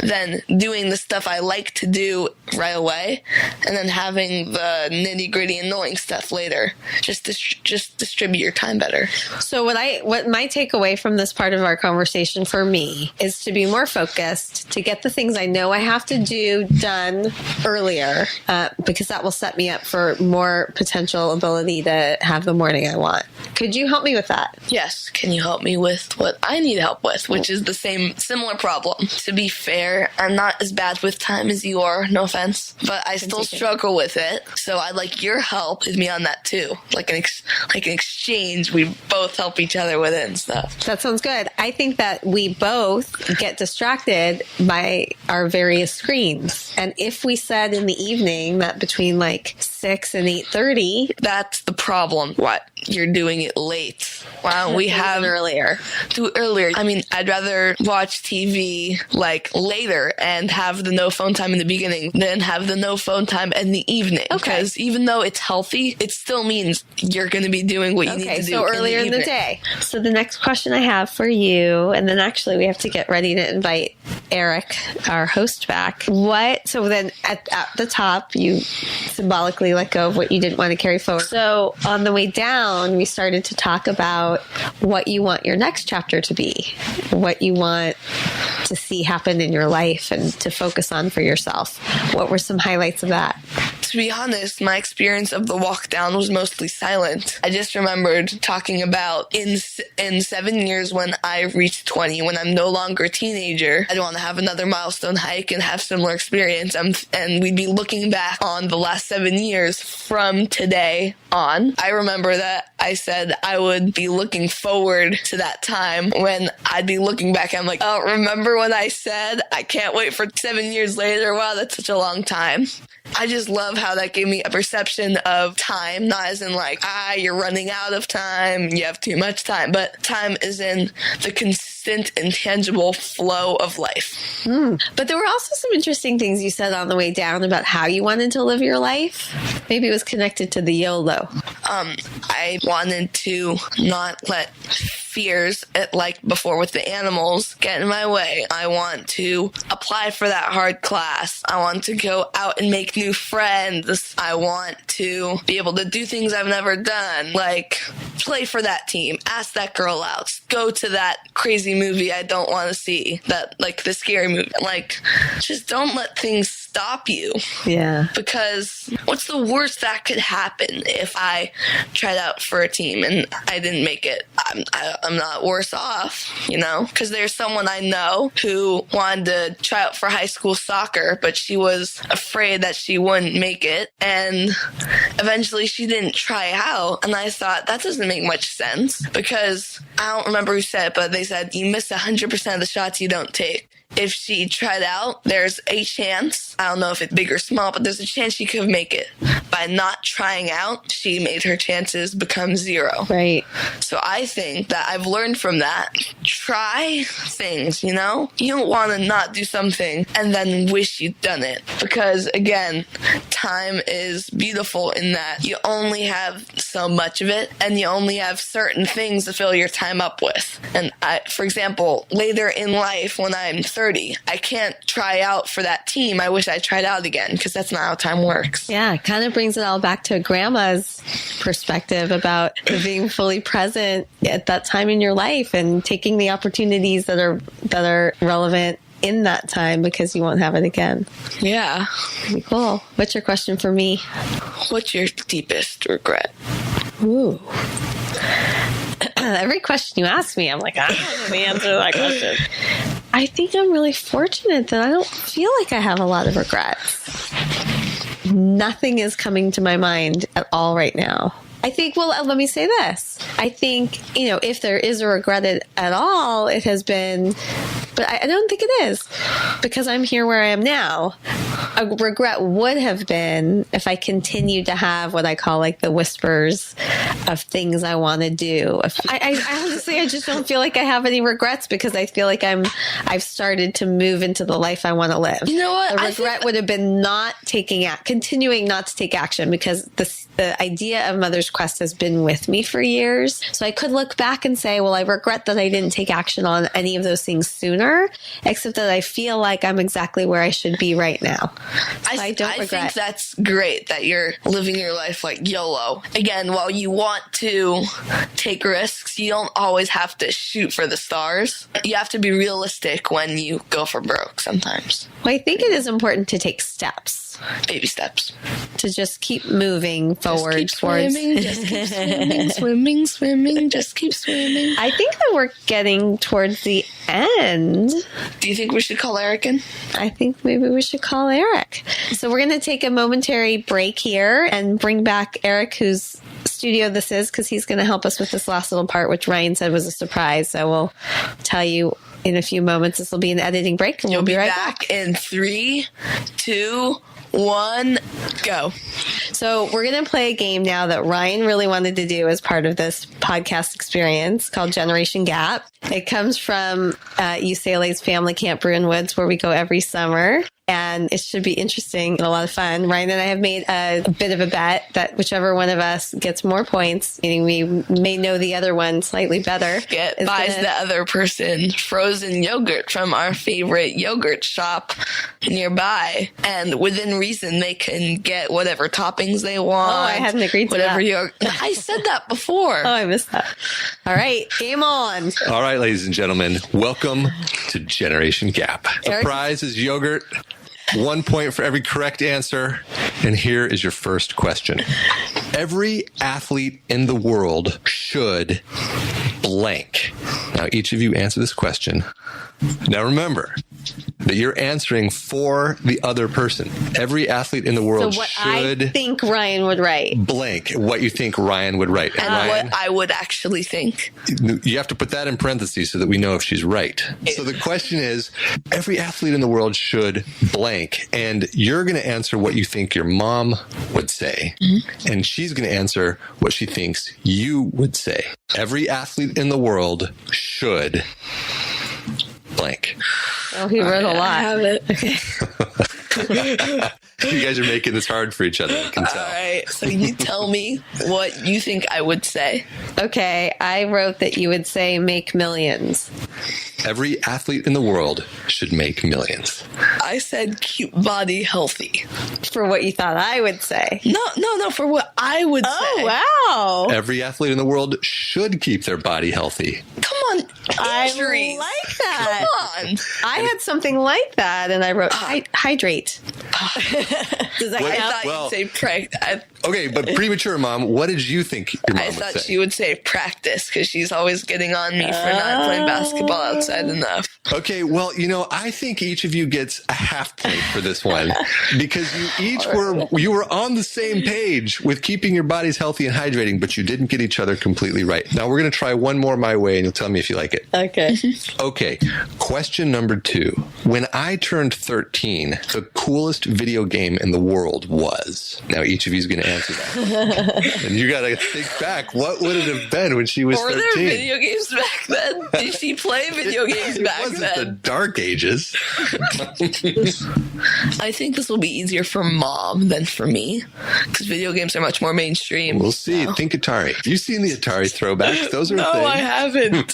than doing the stuff I like to do right away and then having the nitty-gritty annoying stuff later. Just distribute your time better. So what my takeaway from this part of our conversation for me is to be more focused, to get the things I know I have to do done earlier, because that will set me up for more potential ability to have the morning I want. Could you help me with that? Yes. Can you help me with what I need help with, which is the similar problem? To be fair, I'm not as bad with time as you are, no offense, but I still struggle with it. So I'd like your help with me on that too. Like an exchange, we both help each other with it and stuff. That sounds good. I think that we both get distracted by our various screens. And if we said in the evening that between like 6 and 8:30, that's the problem. What? You're doing it late. Wow, we have earlier. Do earlier. I mean, I'd rather watch TV like later and have the no phone time in the beginning than have the no phone time in the evening. Okay. Because even though it's healthy, it still means you're going to be doing what you need to do. So earlier in the day. So the next question I have for you, and then actually we have to get ready to invite Eric, our host, back. So then at the top, you symbolically let go of what you didn't want to carry forward. So on the way down, we started to talk about what you want your next chapter to be, what you want to see happen in your life and to focus on for yourself. What were some highlights of that? To be honest, my experience of the walk down was mostly silent. I just remembered talking about in 7 years when I reached 20, when I'm no longer a teenager, I want to have another milestone hike and have similar experience. And we'd be looking back on the last 7 years from today on. I remember that I said I would be looking forward to that time when I'd be looking back. I'm like, oh, remember when I said I can't wait for 7 years later? Wow, that's such a long time. I just love how that gave me a perception of time, not as in like, you're running out of time, you have too much time, but time is in the consistent, intangible flow of life. But there were also some interesting things you said on the way down about how you wanted to live your life. Maybe it was connected to the YOLO. I wanted to not let fears, like before with the animals, get in my way. I want to apply for that hard class. I want to go out and make new friends. I want to be able to do things I've never done, like play for that team, ask that girl out, go to that crazy movie I don't want to see, that like the scary movie. Like, just don't let things stop you. Yeah. Because what's the worst that could happen if I tried out for a team and I didn't make it? I'm not worse off, because there's someone I know who wanted to try out for high school soccer, but she was afraid that she wouldn't make it. And eventually she didn't try out. And I thought that doesn't make much sense, because I don't remember who said it, but they said you miss 100% of the shots you don't take. If she tried out, there's a chance, I don't know if it's big or small, but there's a chance she could make it. By not trying out, she made her chances become 0. Right. So I think that I've learned from that. Try things, You don't want to not do something and then wish you'd done it. Because, again, time is beautiful in that you only have so much of it, and you only have certain things to fill your time up with. And for example, later in life, when I'm 30, I can't try out for that team. I wish I tried out again, because that's not how time works. Yeah, it kind of brings it all back to grandma's perspective about being fully present at that time in your life and taking the opportunities that are relevant in that time, because you won't have it again. Yeah. Pretty cool. What's your question for me? What's your deepest regret? Ooh. Every question you ask me, I'm like, I don't know the answer to that question. I think I'm really fortunate that I don't feel like I have a lot of regrets. Nothing is coming to my mind at all right now. I think, well, let me say this. I think, if there is a regret at all, it has been, but I don't think it is, because I'm here where I am now. A regret would have been if I continued to have what I call like the whispers of things I want to do. I honestly, I just don't feel like I have any regrets, because I feel like I've started to move into the life I want to live. You know what? A regret would have been continuing not to take action, because the idea of Mother's Quest has been with me for years. So I could look back and say, well, I regret that I didn't take action on any of those things sooner, except that I feel like I'm exactly where I should be right now. So I don't regret. I think that's great that you're living your life like YOLO. Again, while you want to take risks, you don't always have to shoot for the stars. You have to be realistic when you go for broke sometimes. Well, I think it is important to take steps. Baby steps. To just keep moving forward towards... Just keep swimming, swimming, just keep swimming. I think that we're getting towards the end. Do you think we should call Eric in? I think maybe we should call Eric. So we're going to take a momentary break here and bring back Eric, whose studio this is, because he's going to help us with this last little part, which Ryan said was a surprise. So we'll tell you in a few moments. This will be an editing break, and we'll be right back. In 3, 2, 1, go. So we're going to play a game now that Ryan really wanted to do as part of this podcast experience called Generation Gap. It comes from UCLA's Family Camp Bruin Woods, where we go every summer. And it should be interesting and a lot of fun. Ryan and I have made a bit of a bet that whichever one of us gets more points, meaning we may know the other one slightly better, buys the other person frozen yogurt from our favorite yogurt shop nearby. And within reason, they can get whatever toppings they want. Oh, I hadn't agreed to that. Yogurt. I said that before. Oh, I missed that. All right, game on. All right, ladies and gentlemen, welcome to Generation Gap. The prize is yogurt. 1 point for every correct answer. And here is your first question. Every athlete in the world should blank. Now, each of you answer this question. Now, remember that you're answering for the other person. Every athlete in the world should I think Ryan would write. Blank what you think Ryan would write. And Ryan, what I would actually think. You have to put that in parentheses so that we know if she's right. So the question is, every athlete in the world should blank. And you're going to answer what you think your mom would say. Mm-hmm. And she's going to answer what she thinks you would say. Every athlete in the world should blank. Oh, he wrote a lot. I have it. Okay. You guys are making this hard for each other, I can tell. All right, so you tell me what you think I would say. Okay, I wrote that you would say make millions. Every athlete in the world should make millions. I said keep body healthy. For what you thought I would say. No, for what I would say. Oh, wow. Every athlete in the world should keep their body healthy. Come on, injuries. I like that. Come on. I had something like that, and I wrote hydrate. Does that I count? thought Well- you'd say practice. Okay, but premature mom, what did you think your mom I would thought say? she would say practice because she's always getting on me for not playing basketball outside enough. Okay, well, I think each of you gets a half point for this one because you were on the same page with keeping your bodies healthy and hydrating, but you didn't get each other completely right. Now we're going to try one more my way, and you'll tell me if you like it. Okay. Okay, question number 2. When I turned 13, the coolest video game in the world was. Now each of you is going to answer that, and you got to think back. What would it have been when she was Were 13? there video games back then? Did she play video games back It wasn't the then? dark ages. I think this will be easier for mom than for me because video games are much more mainstream. We'll see. Think Atari. Have you seen the Atari throwbacks? Those are No, things. I haven't.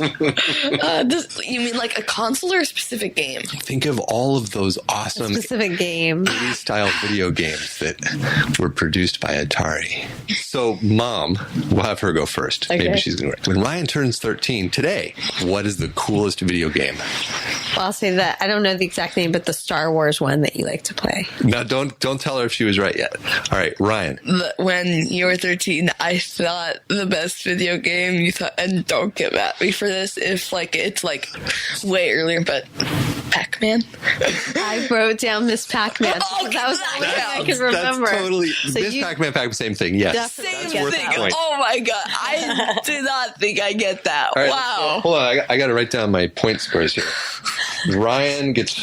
You mean like a console or a specific game? Think of all of those awesome Specific game. 80s style video games that were produced by Atari. So, Mom, we'll have her go first. Okay. Maybe she's going to. When Ryan turns 13 today, what is the coolest video game? Well, I'll say that I don't know the exact name, but the Star Wars one that you like to play. Now, don't tell her if she was right yet. All right, Ryan. When you were 13, I thought the best video game you thought, and don't get mad at me for this if it's way earlier, but Pac-Man. I wrote down Miss Pac-Man. Oh, That was the only thing I that's- can remember. That's totally. So Miss you- Pac-Man, same thing. Yes. Definitely Same worth thing. a point. Oh my god, I did not think I get that. All right, Wow. Hold on. I got to write down my point scores here. Ryan gets,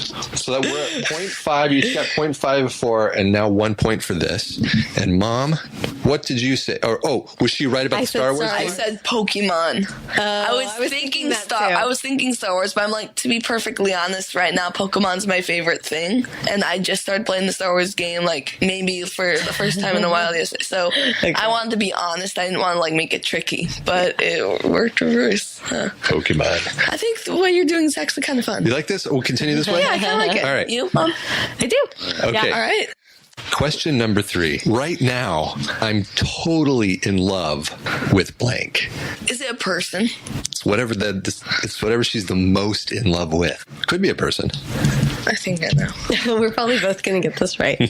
so that we're at 0.5. You each got 0.5 for, and now 1 point for this. And Mom, what did you say? Was she right about I the said Star Wars? Star I Wars. said Pokemon. I was thinking that Star. too. I was thinking Star Wars, but I'm like, to be perfectly honest, right now Pokemon's my favorite thing, and I just started playing the Star Wars game maybe for the first time in a while yesterday. So I wanted to be honest. I didn't want to make it tricky, but it worked reverse. Huh. Pokemon. I think what you're doing is actually kind of fun. You like this? We'll continue this way? Yeah, I kind of like it. All right. You, Mom? I do. Okay. All right. Question number 3. Right now, I'm totally in love with blank. Is it a person? It's whatever it's whatever she's the most in love with. Could be a person. I think I know. We're probably both going to get this right.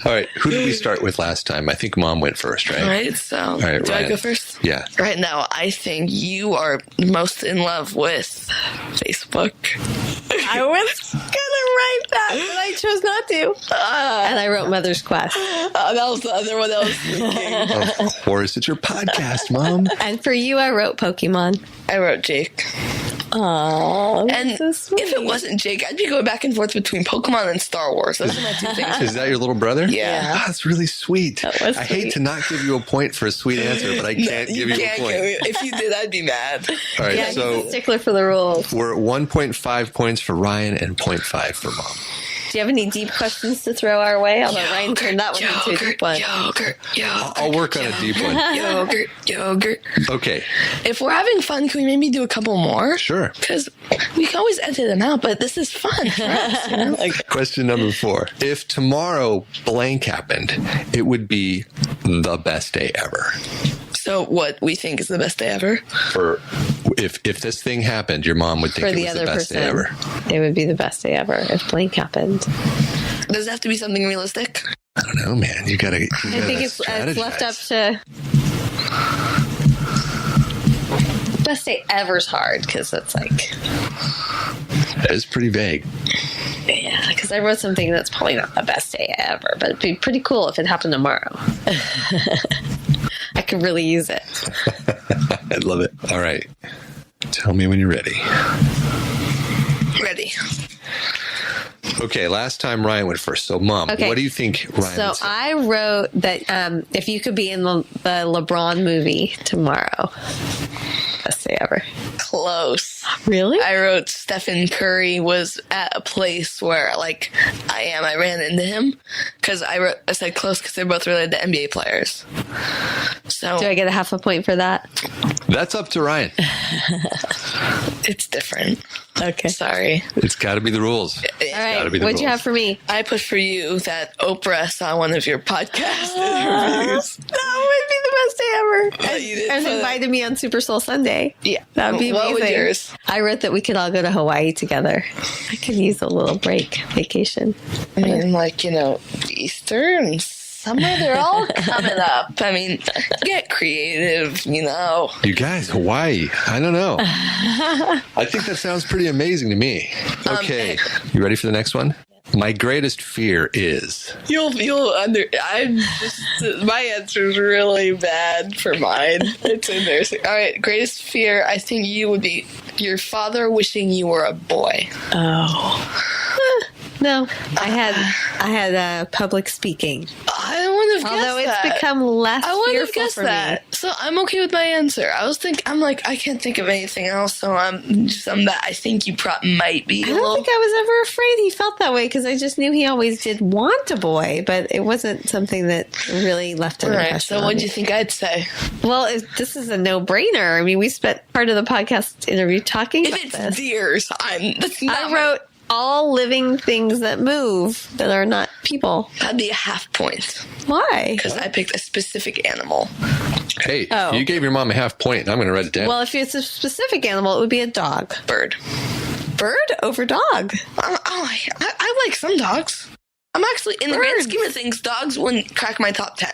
All right. Who did we start with last time? I think Mom went first, right? All right. So, All right, do I Ryan. go first? Yeah. Right now, I think you are most in love with Facebook. I was going to write that, but I chose not to. And I wrote Mother's Quest. That was the other one I was thinking. Of course, it's your podcast, Mom. And for you, I wrote Pokemon. I wrote Jake. Oh, And so sweet. if it wasn't Jake, I'd be going back and forth between Pokemon and Star Wars. Those are my two things. Is that your little brother? Yeah. Ah, that's really sweet. That was I hate sweet. to not give you a point for a sweet answer, but I can't give you a can't point. go- If you did, I'd be mad. All right, Yeah, he's so a stickler for the rules. we're at 1.5 points for Ryan and 0.5 for Mom. Do you have any deep questions to throw our way? Although Ryan turned that one into a deep one. Yogurt. I'll work on a deep one. Yogurt. Okay, If we're having fun, can we maybe do a couple more? sure. Because we can always edit them out, but this is fun for us, you know? Question number 4. If tomorrow blank happened, it would be the best day ever. So what we think is the best day ever? For if this thing happened, your mom would think For it the was other the best person, day ever. it would be the best day ever if blank happened. Does it have to be something realistic? I don't know, man. You gotta. I think it's left up to. Best day ever's hard because it's That is pretty vague. yeah, because I wrote something that's probably not the best day ever, but it'd be pretty cool if it happened tomorrow. I could really use it. I'd love it. All right. Tell me when you're ready. Ready. Okay, last time Ryan went first. So, Mom, Okay. what do you think Ryan So would say? I wrote that if you could be in the LeBron movie tomorrow, best day ever. Close. Really? I wrote Stephen Curry was at a place where, I ran into him. Because I said close because they're both related to NBA players. So Do I get a half a point for that? That's up to Ryan. it's different. Okay. Sorry. It's got to be the rules. All gotta right. be the What'd you rules. have for me? I put for you that Oprah saw one of your podcast interviews. That would be the best day ever. You did And put it. invited me on Super Soul Sunday. Yeah. That would be amazing. What would yours? I wrote that we could all go to Hawaii together. I could use a little break, vacation. I mean, Easter and summer, they're all coming up. I mean, get creative, you know. You guys, Hawaii. I don't know. I think that sounds pretty amazing to me. Okay. You ready for the next one? My greatest fear is... my answer is really bad for mine. It's embarrassing. All right, greatest fear, I think you would be your father wishing you were a boy. Oh. No, I had public speaking. I wouldn't have guessed Although it's that. become less I wouldn't have fearful guessed for that. me. So I'm okay with my answer. I'm like, I can't think of anything else, so I'm that I think you might be. I don't think I was ever afraid he felt that way because I just knew he always did want a boy, but it wasn't something that really left an impression. So what do you think I'd say? Well, this is a no-brainer. I mean, we spent part of the podcast interview talking about If it's this. deers, I wrote all living things that move that are not people. That'd be a half point. Why? Because I picked a specific animal. Hey, Oh. you gave your mom a half point. I'm going to write it down. Well, if it's a specific animal, it would be a dog. Bird. Bird over dog. I like some dogs. I'm actually, in the grand scheme of things, dogs wouldn't crack my top 10.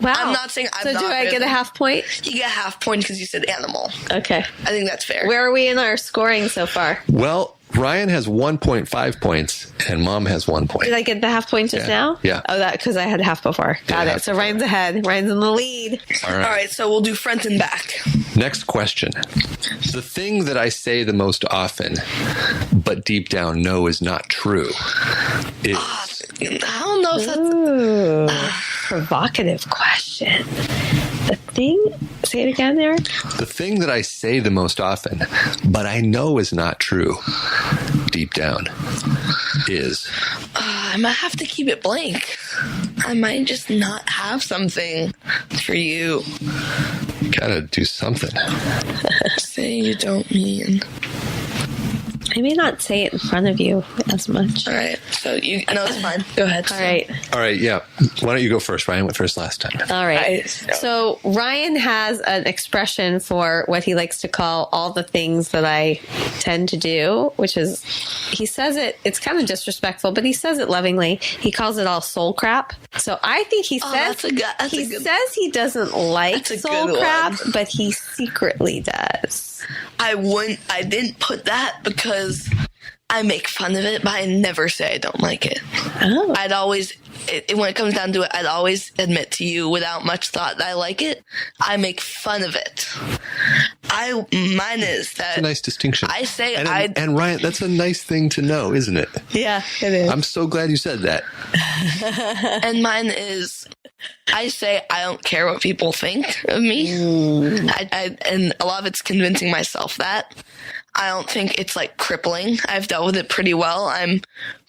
Wow. I'm not saying I'm So not do I get a half point? You get a half point because you said animal. Okay. I think that's fair. Where are we in our scoring so far? Well, Ryan has 1.5 points and Mom has 1 point. Did I get the half point just now? Yeah. Oh, that because I had half before. Got it. So Ryan's ahead. Ryan's in the lead. All right. All right, so we'll do front and back. Next question. The thing that I say the most often, but deep down know is not true, is... I don't know if that's... Ooh, provocative question. The thing, say it again there. The thing that I say the most often, but I know is not true, deep down, is... I might have to keep it blank. I might just not have something for you. Gotta do something. Say you don't mean... I may not say it in front of you as much. All right, so no, it's fine. Go ahead. All right. All right, yeah. Why don't you go first? Ryan went first last time. All right. So Ryan has an expression for what he likes to call all the things that I tend to do, which is, he says it, it's kind of disrespectful, but he says it lovingly. He calls it all soul crap. So I think he says, says he doesn't like soul crap, but he secretly does. I didn't put that because I make fun of it, but I never say I don't like it. Oh. I'd always, when it comes down to it, I'd always admit to you without much thought that I like it. I make fun of it. Mine is that. That's a nice distinction. I say and Ryan, that's a nice thing to know, isn't it? Yeah, it is. I'm so glad you said that. And mine is, I say I don't care what people think of me. And a lot of it's convincing myself that. I don't think it's like crippling. I've dealt with it pretty well. I'm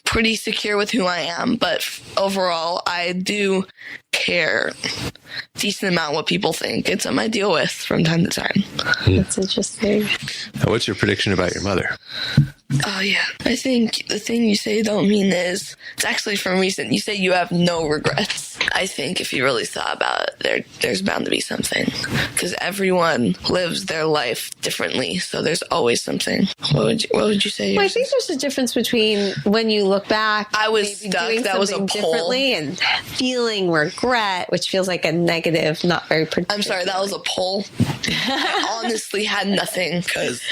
pretty secure with who I am, but overall, I do care a decent amount what people think. It's something I deal with from time to time. That's interesting. Now, what's your prediction about your mother? Oh, yeah. I think the thing you say don't mean is, it's actually from recent. You say you have no regrets. I think if you really thought about it, there's bound to be something. Because everyone lives their life differently, so there's always something. What would you say? Well, I think there's a difference between when you look back, I was stuck. doing That was a something poll. differently, and feeling regret, which feels like a negative, not very productive. I'm sorry, that was a poll. I honestly had nothing because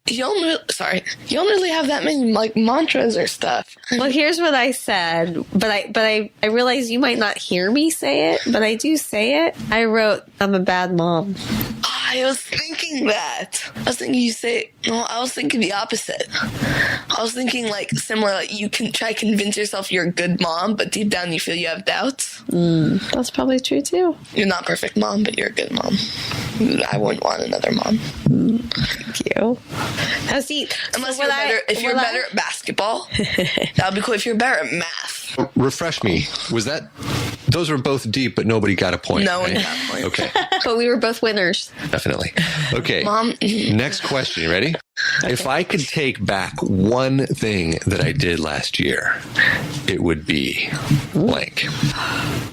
you don't really have that many like mantras or stuff. Well, here's what I said, but I realize you might not hear me say it, but I do say it. I wrote, "I'm a bad mom." I was thinking that. I was thinking you say, no, I was thinking the opposite. I was thinking like similar, like you can try to convince yourself you're a good mom, but deep down you feel you have doubts. That's probably true too. You're not a perfect mom, but you're a good mom. I wouldn't want another mom. Thank you. Now see, Unless you're better, if you're better at basketball, that would be cool. If you're better at math. Refresh me. Was that... Those were both deep, but nobody got a point. No one right? got a point. Okay. But we were both winners. Definitely. Okay. Mom. Next question. You ready? Okay. If I could take back one thing that I did last year, it would be blank.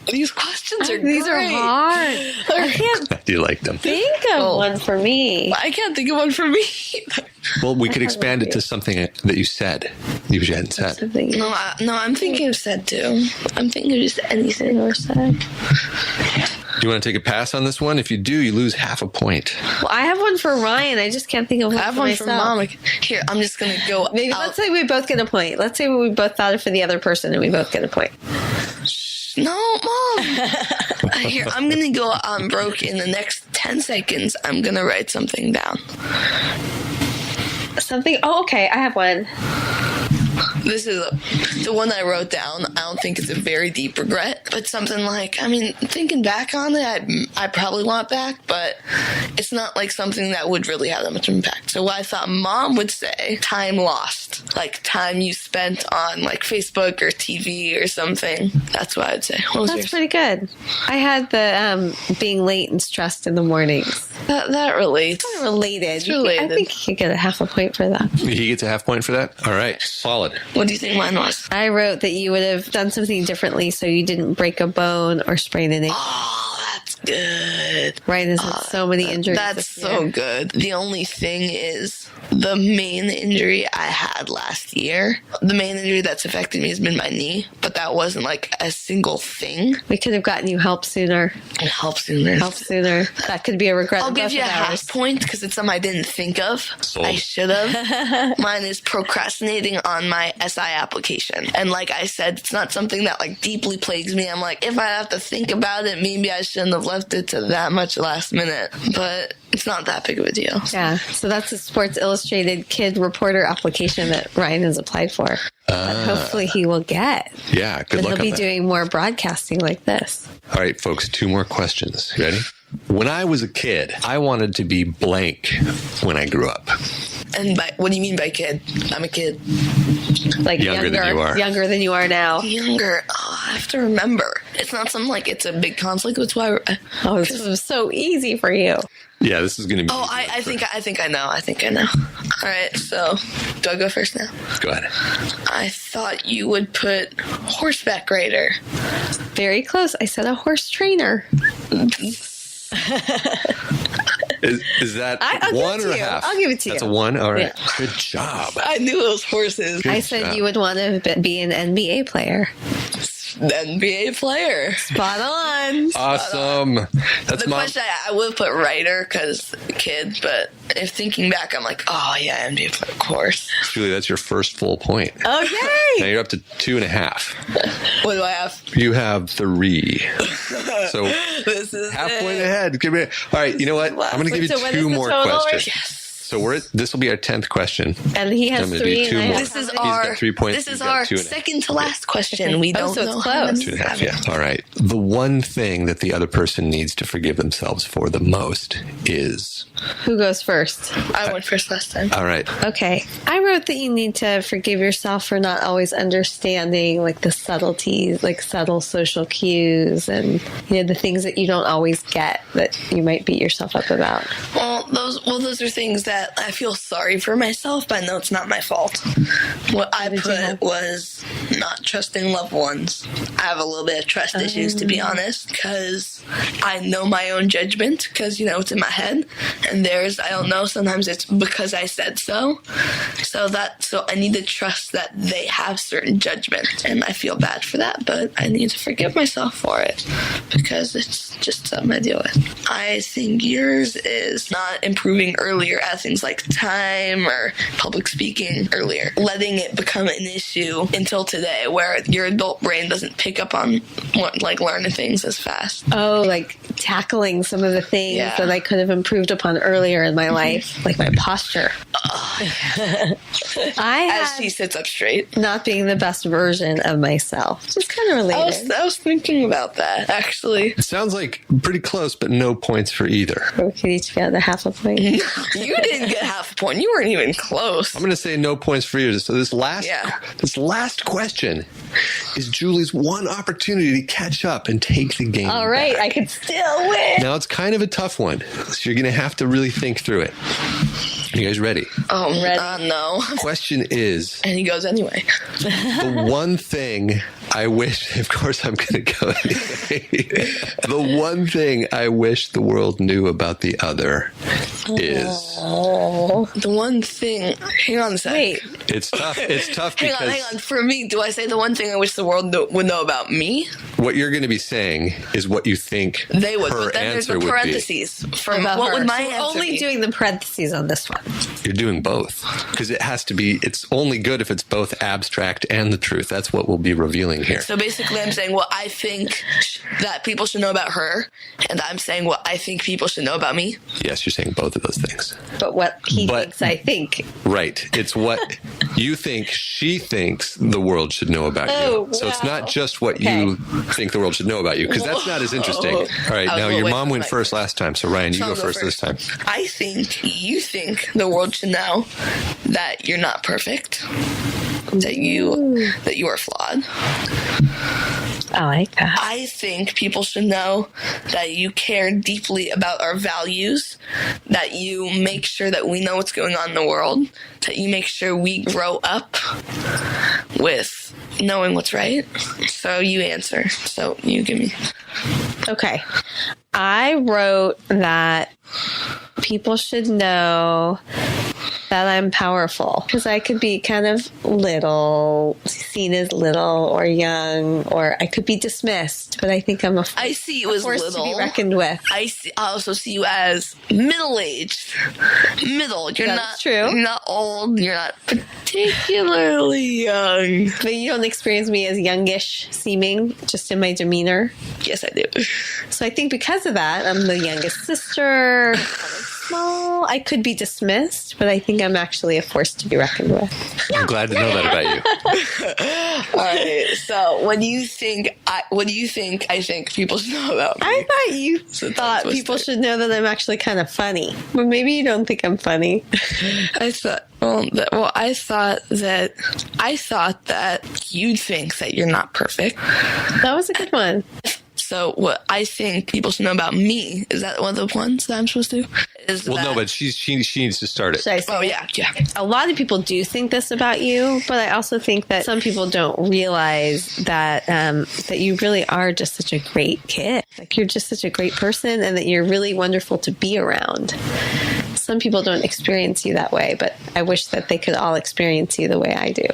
These questions are These great. are hard. I can't Do you like them? think of one for me. I can't think of one for me. Well, we could expand it to something that you said. You hadn't said. No, I'm thinking of said too. I'm thinking of just anything or said. Do you want to take a pass on this one? If you do, you lose half a point. Well, I have one for Ryan. I just can't think of one I have for one myself. for Mom. Here, I'm just going to go Maybe out. let's say we both get a point. Let's say we both thought it for the other person and we both get a point. No, Mom. Here, I'm going to go on broke in the next 10 seconds. I'm going to write something down. Something. Oh, okay. I have one. This is the one I wrote down. I don't think it's a very deep regret, but something like, I mean, thinking back on it, I probably want it back, but it's not like something that would really have that much impact. So what I thought Mom would say, time lost, like time you spent on like Facebook or TV or something. That's what I'd say. What was That's yours? pretty good. I had the being late and stressed in the mornings. That relates. Kind of related. It's related. I think you could get a half a point for that. He gets a half point for that? All right. Solid. What do you think mine was? I wrote that you would have done something differently so you didn't break a bone or sprain an ankle. Oh, that's good. Ryan has had so many injuries. That's this so year. good. The only thing is the main injury I had last year. The main injury that's affected me has been my knee, but that wasn't like a single thing. We could have gotten you help sooner. Help sooner. Help sooner. That could be a regret. I'll in give both you a of half ours. point because it's something I didn't think of. Sold. I should have. Mine is procrastinating on my SI application. And like I said, it's not something that like deeply plagues me. I'm like, if I have to think about it, maybe I shouldn't have left it to that much last minute. But it's not that big of a deal. Yeah. So that's a Sports Illustrated kid reporter application that Ryan has applied for. But hopefully he will get. Yeah, good And luck he'll on be that. doing more broadcasting like this. All right, folks, 2 more questions. You ready? When I was a kid, I wanted to be blank when I grew up. And what do you mean by kid? I'm a kid. Like Younger than you are. Younger than you are now. Younger. Oh, I have to remember. It's not something like it's a big conflict. That's why. Oh, this was so easy for you. Yeah, this is going to be... Oh, I think I know. I think I know. All right. So, do I go first now? Go ahead. I thought you would put horseback rider. Very close. I said a horse trainer. Is that I'll give one it or to a you. half? I'll give it to That's you. a 1? All right. Yeah. Good job. I knew it was horses. Good I said job. you would want to be an NBA player. NBA player. Spot on. Awesome. That's The Mom. question I would put rider because kid, but if thinking back, I'm like, oh yeah, NBA player, of course. Julie, that's your first full point. Oh, Now yay. you're up to 2.5. What do I have? You have 3. So This is half it. point ahead. Give me. All right. You know what? I'm going to give you So what is 2 the more total? questions. Yes. So this will be our 10th question. And he has I'm gonna 3. do and 2 I more. have This is how many? our got 3 points. This He's is got our 2.5. second to last question. We don't so it's know close. how many. 2.5, yeah. All right. The one thing that the other person needs to forgive themselves for the most is... Who goes first? I went first last time. All right. Okay. I wrote that you need to forgive yourself for not always understanding like the subtleties, like subtle social cues and the things that you don't always get that you might beat yourself up about. Well, those are things that I feel sorry for myself, but I know it's not my fault. What I did you have? put was not trusting loved ones. I have a little bit of trust issues, to be honest, because I know my own judgment, because, it's in my head, and theirs, I don't know. Sometimes it's because I said so. So I need to trust that they have certain judgment, and I feel bad for that, but I need to forgive myself for it, because it's just something I deal with. I think yours is not improving earlier at things like time or public speaking earlier, letting it become an issue until today where your adult brain doesn't pick up on learning things as fast. Oh, like tackling some of the things Yeah. that I could have improved upon earlier in my life, like my posture. I As had she sits up straight. not being the best version of myself. Just kind of related. I was thinking about that, actually. It sounds like pretty close, but no points for either. We could each get a half a point. You didn't get half a point. You weren't even close. I'm going to say no points for you. So this last question is Julie's one opportunity to catch up and take the game. All right, back. I could still win. Now it's kind of a tough one, so you're going to have to really think through it. You guys ready? Oh, Ready. no. Question is, And he goes anyway. the one thing I wish, of course I'm going to go anyway. The one thing I wish the world knew about the other is... The one thing... Hang on a sec. Wait. It's tough. It's tough because... Hang on. For me, do I say the one thing I wish the world would know about me? What you're going to be saying is what you think They would, her but then there's answer the would be. parentheses. From About what her. would my So we're answer only be? doing the parentheses on this one. You're doing both. Because it has to be... It's only good if it's both abstract and the truth. That's what we'll be revealing here. So basically, I'm saying what I think that people should know about her, and I'm saying what I think people should know about me. Yes, you're saying both of those things. But what he thinks, I think. Right. It's what you think she thinks the world should know about you. So it's not just what you think the world should know about you, because that's not as interesting. All right, now your mom went first last time, so Ryan, you go first this time. I think you think the world should know that you're not perfect, that you are flawed. I like that. I think people should know that you care deeply about our values, that you make sure that we know what's going on in the world, that you make sure we grow up with knowing what's right. So you answer. So you give me. Okay. I wrote that people should know that I'm powerful, because I could be kind of little, seen as little or young, or I could be dismissed, but I think I'm I see you as force little. to be reckoned with. I also see you as middle-aged. Middle. You're That's not true. You're not old. You're not particularly young. But you don't experience me as youngish seeming, just in my demeanor. Yes, I do. So I think because of that, I'm the youngest sister. I'm small. I could be dismissed, but I think I'm actually a force to be reckoned with. I'm glad to know that about you. All right. So, what do you think? I think people should know about me? I thought you So thought tongue people twister. should know that I'm actually kind of funny, but maybe you don't think I'm funny. I thought that you'd think that you're not perfect. That was a good one. So what I think people should know about me, is that one of the ones that I'm supposed to? But she needs to start it. Should I say Oh, it? yeah. A lot of people do think this about you, but I also think that some people don't realize that that you really are just such a great kid. Like, you're just such a great person, and that you're really wonderful to be around. Some people don't experience you that way, but I wish that they could all experience you the way I do.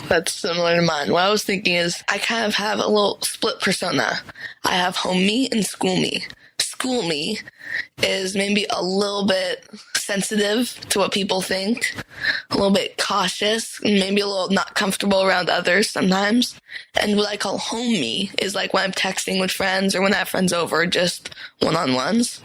That's similar to mine. What I was thinking is I kind of have a little split persona. I have home me and school me. School me is maybe a little bit sensitive to what people think, a little bit cautious, and maybe a little not comfortable around others sometimes. And what I call home me is like when I'm texting with friends or when I have friends over, just one-on-ones.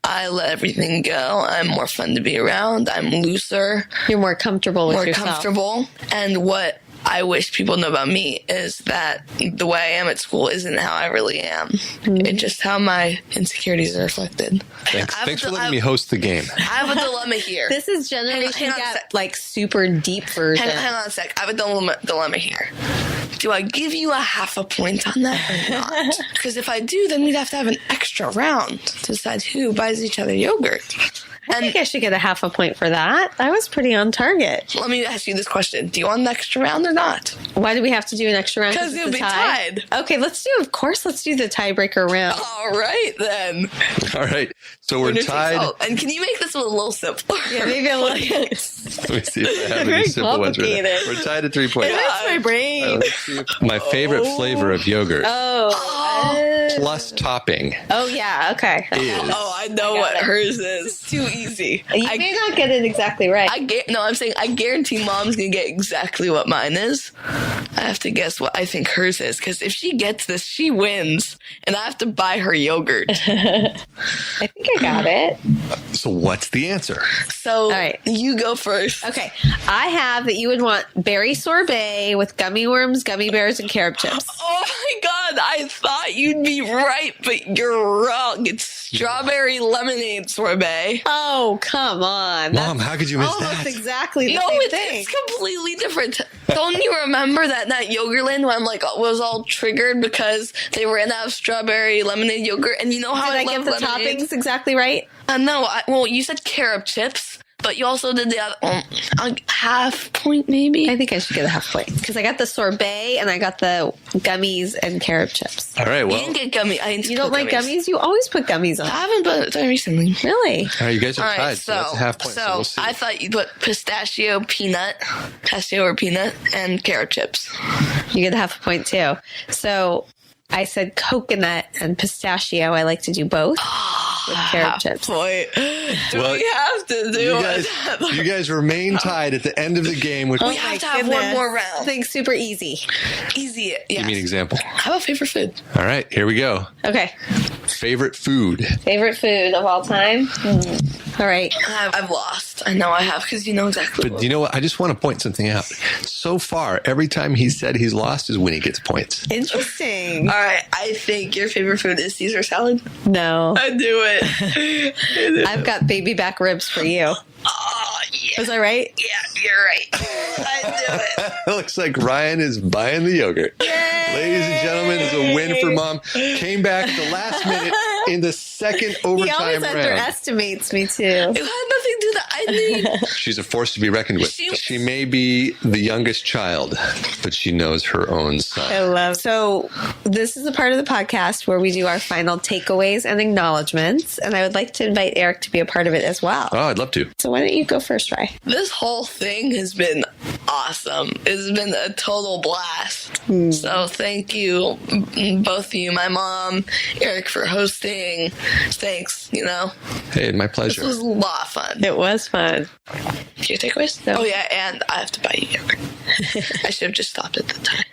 I let everything go. I'm more fun to be around. I'm looser. You're more comfortable with yourself. Comfortable. And what I wish people know about me is that the way I am at school isn't how I really am. Mm-hmm. It's just how my insecurities are reflected. Thanks for letting me host the game. I have a dilemma here. This is Generation Hang on a Gap, sec. like super deep version. Hang on a sec. I have a dilemma here. Do I give you a half a point on that or not? Because if I do, then we'd have to have an extra round to decide who buys each other yogurt. I think I should get a half a point for that. I was pretty on target. Let me ask you this question. Do you want an extra round or not? Why do we have to do an extra round? Because it's you'll a be tie? tied. Okay, let's do the tiebreaker round. All right, then. All right. So we're tied. And can you make this one a little simpler? Yeah, maybe a little. Let me see if I have Very any simple ones right now. complicated. We're tied at 3 points. It hurts my brain. Let's see if- my favorite flavor of yogurt plus topping Oh, yeah, okay. is Oh, I know what hers is. It's too easy. You may not get it exactly right. I'm saying I guarantee Mom's gonna get exactly what mine is. I have to guess what I think hers is, because if she gets this, she wins, and I have to buy her yogurt. I think I got it. So what's the answer? So, All right. you go first. Okay, I have that you would want berry sorbet with gummy worms, gummy bears, and carob chips. Oh my God, I thought you'd be right, but you're wrong. It's strawberry lemonade sorbet. Oh, come on. Mom, how could you miss almost that? exactly the No, same it's thing. completely different. Don't you remember that Yogurtland when I'm like was all triggered because they ran out of strawberry lemonade yogurt? And you know how Did I love get the lemonade? toppings exactly right? No, well, you said carob chips, But you also did the other half point, maybe? I think I should get a half point because I got the sorbet and I got the gummies and carrot chips. All right, You well. didn't get gummy. You don't like gummies? You always put gummies on. I haven't put it recently. Really? All right, you guys have All right, tried, so that's a half point. So we'll see. I thought you put pistachio or peanut, and carrot chips. You get a half a point too. So I said coconut and pistachio. I like to do both with carrot chips. Point. Do Well, we have to do it? you guys remain tied at the end of the game. Which We have to have one more round. Something super easy. Easy. Yes. Give me an example. How about favorite food? All right, here we go. Okay. Favorite food. Favorite food of all time? All right. I've lost. I know I have because you know exactly. But you know what? I just want to point something out. So far, every time he said he's lost is when he gets points. Interesting. All right. I think your favorite food is Caesar salad. No. I do it. I've got baby back ribs for you. Oh, yeah. Was I right? Yeah, you're right. I do it. It looks like Ryan is buying the yogurt. Yay! Ladies and gentlemen, it's a win for Mom. Came back at the last minute in the second He overtime always round. underestimates me too. It had nothing to do that. I need. She's a force to be reckoned with. She may be the youngest child, but she knows her own son. I love. So this is the part of the podcast where we do our final takeaways and acknowledgments, and I would like to invite Eric to be a part of it as well. Oh, I'd love to. So why don't you go first, Rye? This whole thing has been awesome. It's been a total blast. So thank you, both of you, my mom, Eric, for hosting. Thanks, Hey, my This pleasure. was a lot of fun. It was fun. Your takeaways? Oh, yeah, and I have to buy you yogurt. I should have just stopped at the time.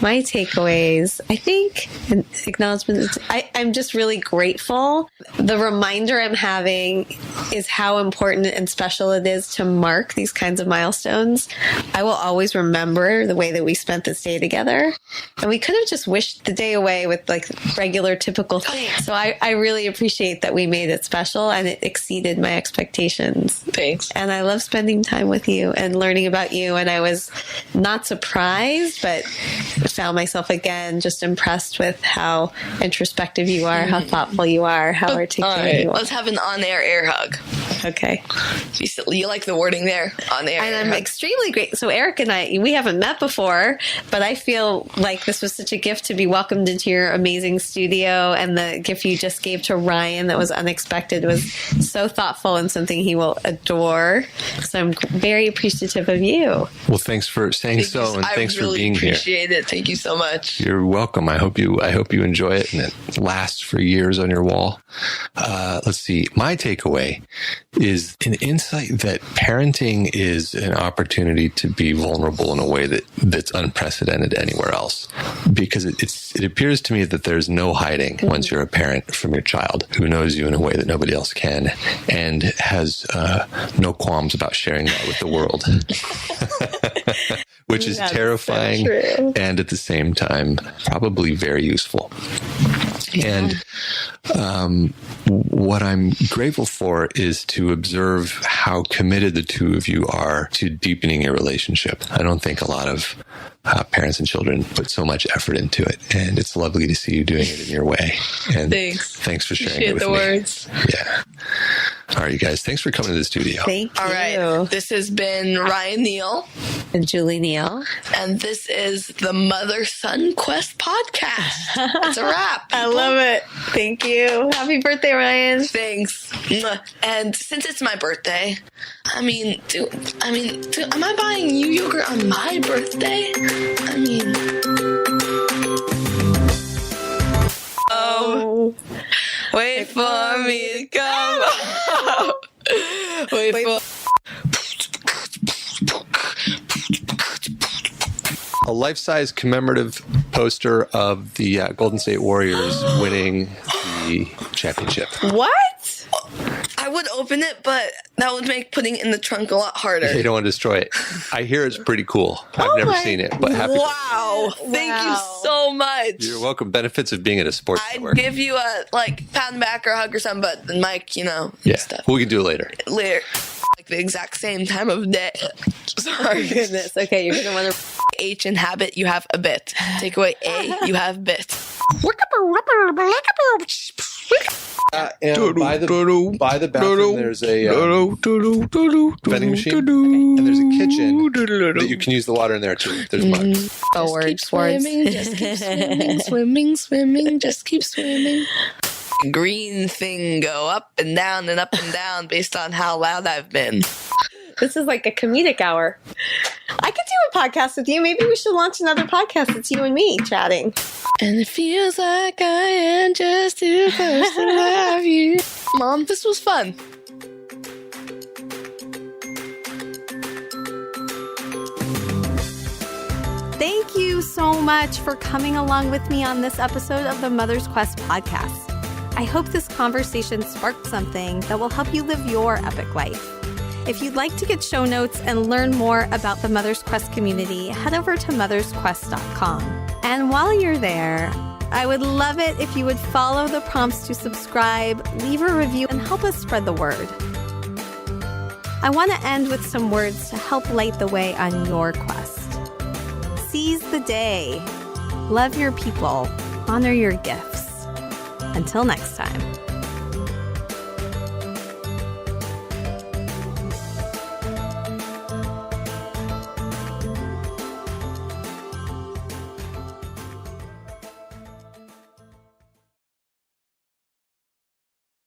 My takeaways, I think, and acknowledgments, I'm just really grateful. The reminder I'm having is how important and special it is to mark these kinds of milestones. I will always remember the way that we spent this day together. And we could have just wished the day away with like regular, typical things. So I really appreciate that we made it special and it exceeded my expectations. Thanks. And I love spending time with you and learning about you. And I was not surprised, but found myself again just impressed with how introspective you are, how thoughtful you are, how articulate you are. Let's have an on-air air hug. Okay. You like the wording there? On-air And air I'm hug. extremely great. So Eric and I, we haven't met before, but I feel like this was such a gift to be welcomed into your amazing studio. And the gift you just gave to Ryan that was unexpected was so thoughtful and something he will adore. So I'm very appreciative of you. Well, thanks for saying so, and thanks for being here. I really appreciate it. Thank you so much. You're welcome. I hope you enjoy it and it lasts for years on your wall. Let's see. My takeaway is an insight that parenting is an opportunity to be vulnerable in a way that's unprecedented anywhere else. Because it appears to me that there's no hiding once you're a parent from your child who knows you in a way that nobody else can and has no qualms about sharing that with the world. Which is terrifying and at the same time probably very useful. And what I'm grateful for is to observe how committed the two of you are to deepening your relationship. I don't think a lot of parents and children put so much effort into it, and it's lovely to see you doing it in your way. And thanks for sharing it with me. Words. Yeah. All right, you guys. Thanks for coming to the studio. Thank you. All right. This has been Ryan Neale. And Julie Neale. And this is the Mother-Son Quest podcast. It's a wrap. I love it. Thank you. Happy birthday, Ryan. Thanks. Mwah. And since it's my birthday, am I buying you yogurt on my birthday? Wait for me to come out. Wait for... A life-size commemorative poster of the Golden State Warriors winning the championship. What? I would open it, but that would make putting it in the trunk a lot harder. You don't want to destroy it. I hear it's pretty cool. I've never seen it, but happy. Wow. Thank you so much. You're welcome. Benefits of being at a sports I'd network. give you a, pat back or a hug or something, but the mic, Yeah, stuff. we can do it later. Later. Like the exact same time of day. Sorry. Goodness. Okay, you're going to want to... H in habit, you have a bit. Take away A, you have bit. And by the bathroom, there's a vending machine, and there's a kitchen that you can use the water in there too. There's mud. Keep swimming, just keep swimming, swimming, just keep swimming. Green thing go up and down based on how loud I've been. This is like a comedic hour. I could do a podcast with you. Maybe we should launch another podcast. It's you and me chatting. And it feels like I am just too close to love you. Mom, this was fun. Thank you so much for coming along with me on this episode of the Mother's Quest podcast. I hope this conversation sparked something that will help you live your epic life. If you'd like to get show notes and learn more about the Mother's Quest community, head over to mothersquest.com. And while you're there, I would love it if you would follow the prompts to subscribe, leave a review, and help us spread the word. I want to end with some words to help light the way on your quest. Seize the day. Love your people. Honor your gifts. Until next time.